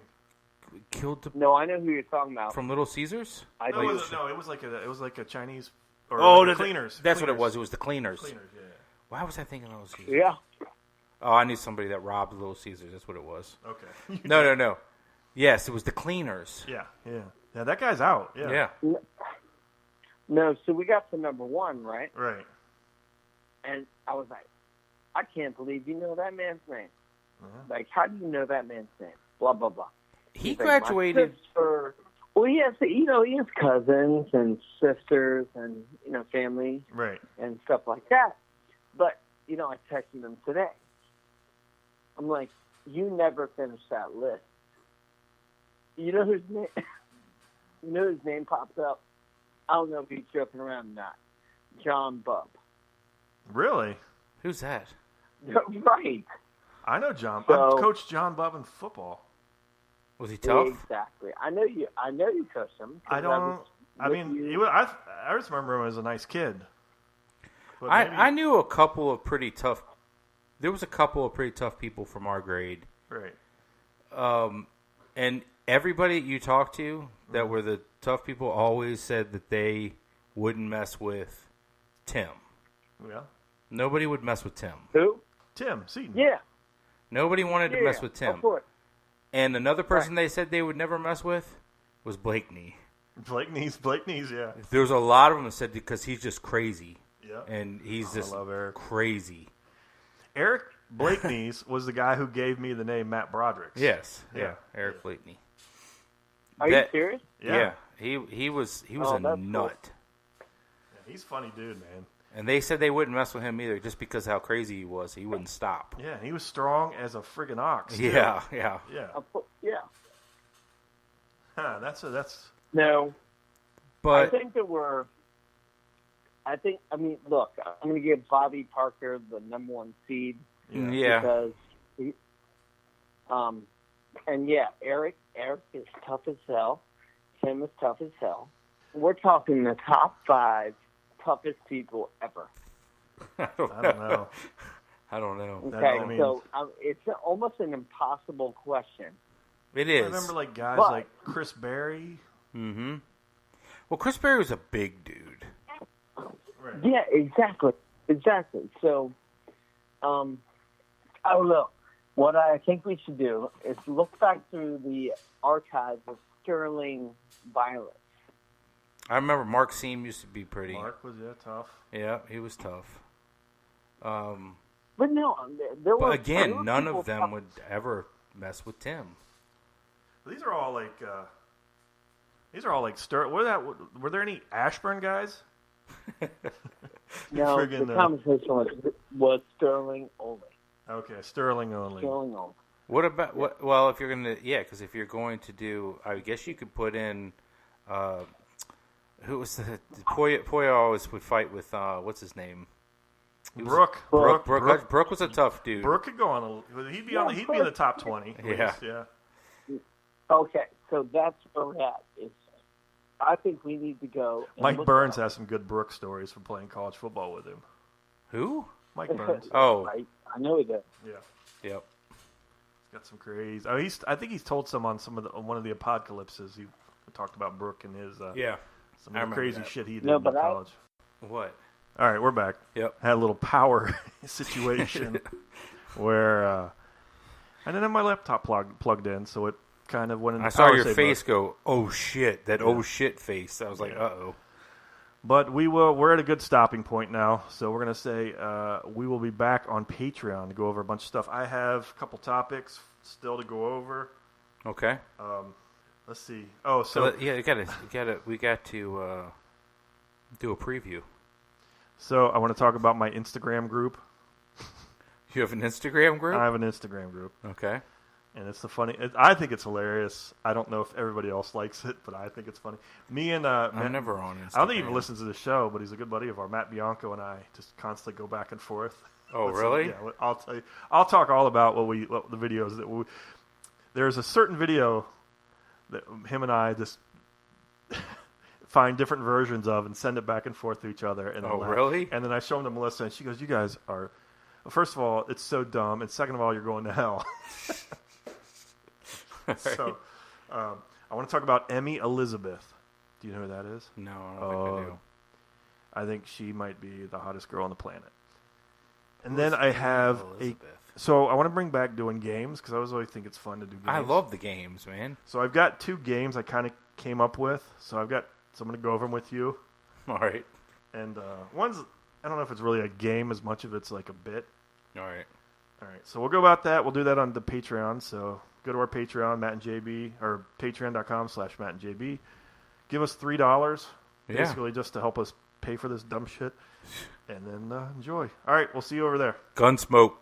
[SPEAKER 4] No, I know who you're talking about.
[SPEAKER 3] From Little Caesars?
[SPEAKER 2] It was like a Chinese. Or
[SPEAKER 3] the
[SPEAKER 2] Cleaners.
[SPEAKER 3] That's what it was. It was the Cleaners.
[SPEAKER 2] Cleaners, yeah.
[SPEAKER 3] Why was I thinking Little Caesars?
[SPEAKER 4] Yeah.
[SPEAKER 3] Oh, I knew somebody that robbed Little Caesars. That's what it was.
[SPEAKER 2] Okay.
[SPEAKER 3] No. Yes, it was the Cleaners.
[SPEAKER 2] Yeah. Yeah, that guy's out. Yeah.
[SPEAKER 4] No, so we got to number 1, right?
[SPEAKER 2] Right.
[SPEAKER 4] And I was like, I can't believe you know that man's name.
[SPEAKER 2] Uh-huh.
[SPEAKER 4] Like, how do you know that man's name? Blah, blah, blah.
[SPEAKER 3] He graduated.
[SPEAKER 4] Well, he has cousins and sisters and, family.
[SPEAKER 2] Right.
[SPEAKER 4] And stuff like that. But, I texted him today. I'm like, you never finished that list. You know whose name pops up? I don't know if he's joking around or not. John Bubb.
[SPEAKER 2] Really?
[SPEAKER 3] Who's that?
[SPEAKER 4] Right.
[SPEAKER 2] I know John.
[SPEAKER 4] So,
[SPEAKER 2] I coached John Bubb in football.
[SPEAKER 3] Was he tough?
[SPEAKER 4] Exactly. I know you coached him.
[SPEAKER 2] I don't. I just remember him as a nice kid.
[SPEAKER 3] I knew a couple of pretty tough. There was a couple of pretty tough people from our grade.
[SPEAKER 2] Right.
[SPEAKER 3] And everybody you talked to that were the tough people always said that they wouldn't mess with Tim.
[SPEAKER 2] Yeah.
[SPEAKER 3] Nobody would mess with Tim.
[SPEAKER 4] Who?
[SPEAKER 2] Tim Seaton.
[SPEAKER 4] Yeah.
[SPEAKER 3] Nobody wanted to mess with Tim.
[SPEAKER 4] Of course.
[SPEAKER 3] And another person they said they would never mess with was Blakeney.
[SPEAKER 2] Blakeney's, yeah.
[SPEAKER 3] There was a lot of them that said because he's just crazy.
[SPEAKER 2] Yeah.
[SPEAKER 3] And he's just crazy.
[SPEAKER 2] Eric Blakeney's was the guy who gave me the name Matt Broderick.
[SPEAKER 3] Yes. Yeah. Eric Blakeney.
[SPEAKER 4] Are you serious?
[SPEAKER 2] Yeah.
[SPEAKER 3] He was a nut.
[SPEAKER 2] Cool. Yeah, he's a funny dude, man.
[SPEAKER 3] And they said they wouldn't mess with him either, just because how crazy he was. He wouldn't stop.
[SPEAKER 2] Yeah, he was strong as a friggin' ox.
[SPEAKER 3] Yeah.
[SPEAKER 2] Yeah. Huh, that's
[SPEAKER 4] no.
[SPEAKER 3] But
[SPEAKER 4] I think look, I'm going to give Bobby Parker the number 1 seed.
[SPEAKER 3] Yeah.
[SPEAKER 4] Because Eric is tough as hell. Tim is tough as hell. We're talking the top 5 toughest people ever.
[SPEAKER 3] I don't know.
[SPEAKER 4] Okay, so it's almost an impossible question.
[SPEAKER 3] It is.
[SPEAKER 2] I remember guys like Chris Berry.
[SPEAKER 3] Mm-hmm. Well, Chris Berry was a big dude.
[SPEAKER 2] Right.
[SPEAKER 4] Yeah, exactly. So, I don't know. What I think we should do is look back through the archives of Sterling violence.
[SPEAKER 3] I remember Mark Seam used to be pretty.
[SPEAKER 2] Mark was tough.
[SPEAKER 3] Yeah, he was tough.
[SPEAKER 4] But no, there were.
[SPEAKER 3] But again, none of them would ever mess with Tim.
[SPEAKER 2] These are all like Were there any Ashburn guys?
[SPEAKER 4] No, the conversation was Sterling only.
[SPEAKER 2] Okay, Sterling only.
[SPEAKER 3] What about what? Well, if you're gonna, because if you're going to do, I guess you could put in. Who was the Poya always would fight with? What's his name?
[SPEAKER 2] Brooke
[SPEAKER 3] was a tough dude.
[SPEAKER 2] Brooke could go on. He'd be in the top 20.
[SPEAKER 3] Yeah.
[SPEAKER 4] Okay, so that's where we're at. I think we need to go.
[SPEAKER 2] Mike Burns has some good Brooke stories from playing college football with him.
[SPEAKER 3] Who?
[SPEAKER 2] Mike Burns.
[SPEAKER 3] Oh,
[SPEAKER 4] I know he does.
[SPEAKER 2] Yeah.
[SPEAKER 3] Yep.
[SPEAKER 2] He's got some crazy. I think he's told some on one of the apocalypses. He talked about Brooke and his some of the crazy shit he did in college.
[SPEAKER 3] What?
[SPEAKER 2] All right, we're back.
[SPEAKER 3] Yep.
[SPEAKER 2] Had a little power situation where I didn't have my laptop plugged in, so it kind of went into.
[SPEAKER 3] I saw your face go, oh shit! That oh shit face. I was like, uh-oh.
[SPEAKER 2] But we're at a good stopping point now, so we're gonna say we will be back on Patreon to go over a bunch of stuff. I have a couple topics still to go over.
[SPEAKER 3] Okay.
[SPEAKER 2] Let's see. Oh, so
[SPEAKER 3] we got to do a preview.
[SPEAKER 2] So I want to talk about my Instagram group.
[SPEAKER 3] You have an Instagram group?
[SPEAKER 2] I have an Instagram group.
[SPEAKER 3] Okay.
[SPEAKER 2] And it's I think it's hilarious. I don't know if everybody else likes it, but I think it's funny. Me and
[SPEAKER 3] I'm never on Instagram.
[SPEAKER 2] I don't think he even listens to the show, but he's a good buddy of ours. Matt Bianco and I just constantly go back and forth.
[SPEAKER 3] Oh, really?
[SPEAKER 2] Yeah, I'll tell you. I'll talk all about what the videos that there's a certain video that him and I just find different versions of and send it back and forth to each other. And
[SPEAKER 3] really?
[SPEAKER 2] And then I show them to Melissa, and she goes, "You guys are, first of all, it's so dumb, and second of all, you're going to hell." So, I want to talk about Emmy Elizabeth. Do you know who that is?
[SPEAKER 3] No, I don't think I do.
[SPEAKER 2] I think she might be the hottest girl on the planet. And then I have So I want to bring back doing games because I always think it's fun to do games.
[SPEAKER 3] I love the games, man.
[SPEAKER 2] So I've got 2 games I kind of came up with. So I'm going to go over them with you.
[SPEAKER 3] All right.
[SPEAKER 2] And one's, I don't know if it's really a game as much of it's like a bit.
[SPEAKER 3] All right.
[SPEAKER 2] So we'll go about that. We'll do that on the Patreon. So go to our Patreon, Matt and JB, or patreon.com/Matt and JB. Give us $3, basically just to help us pay for this dumb shit. And then enjoy. All right, we'll see you over there.
[SPEAKER 3] Gunsmoke.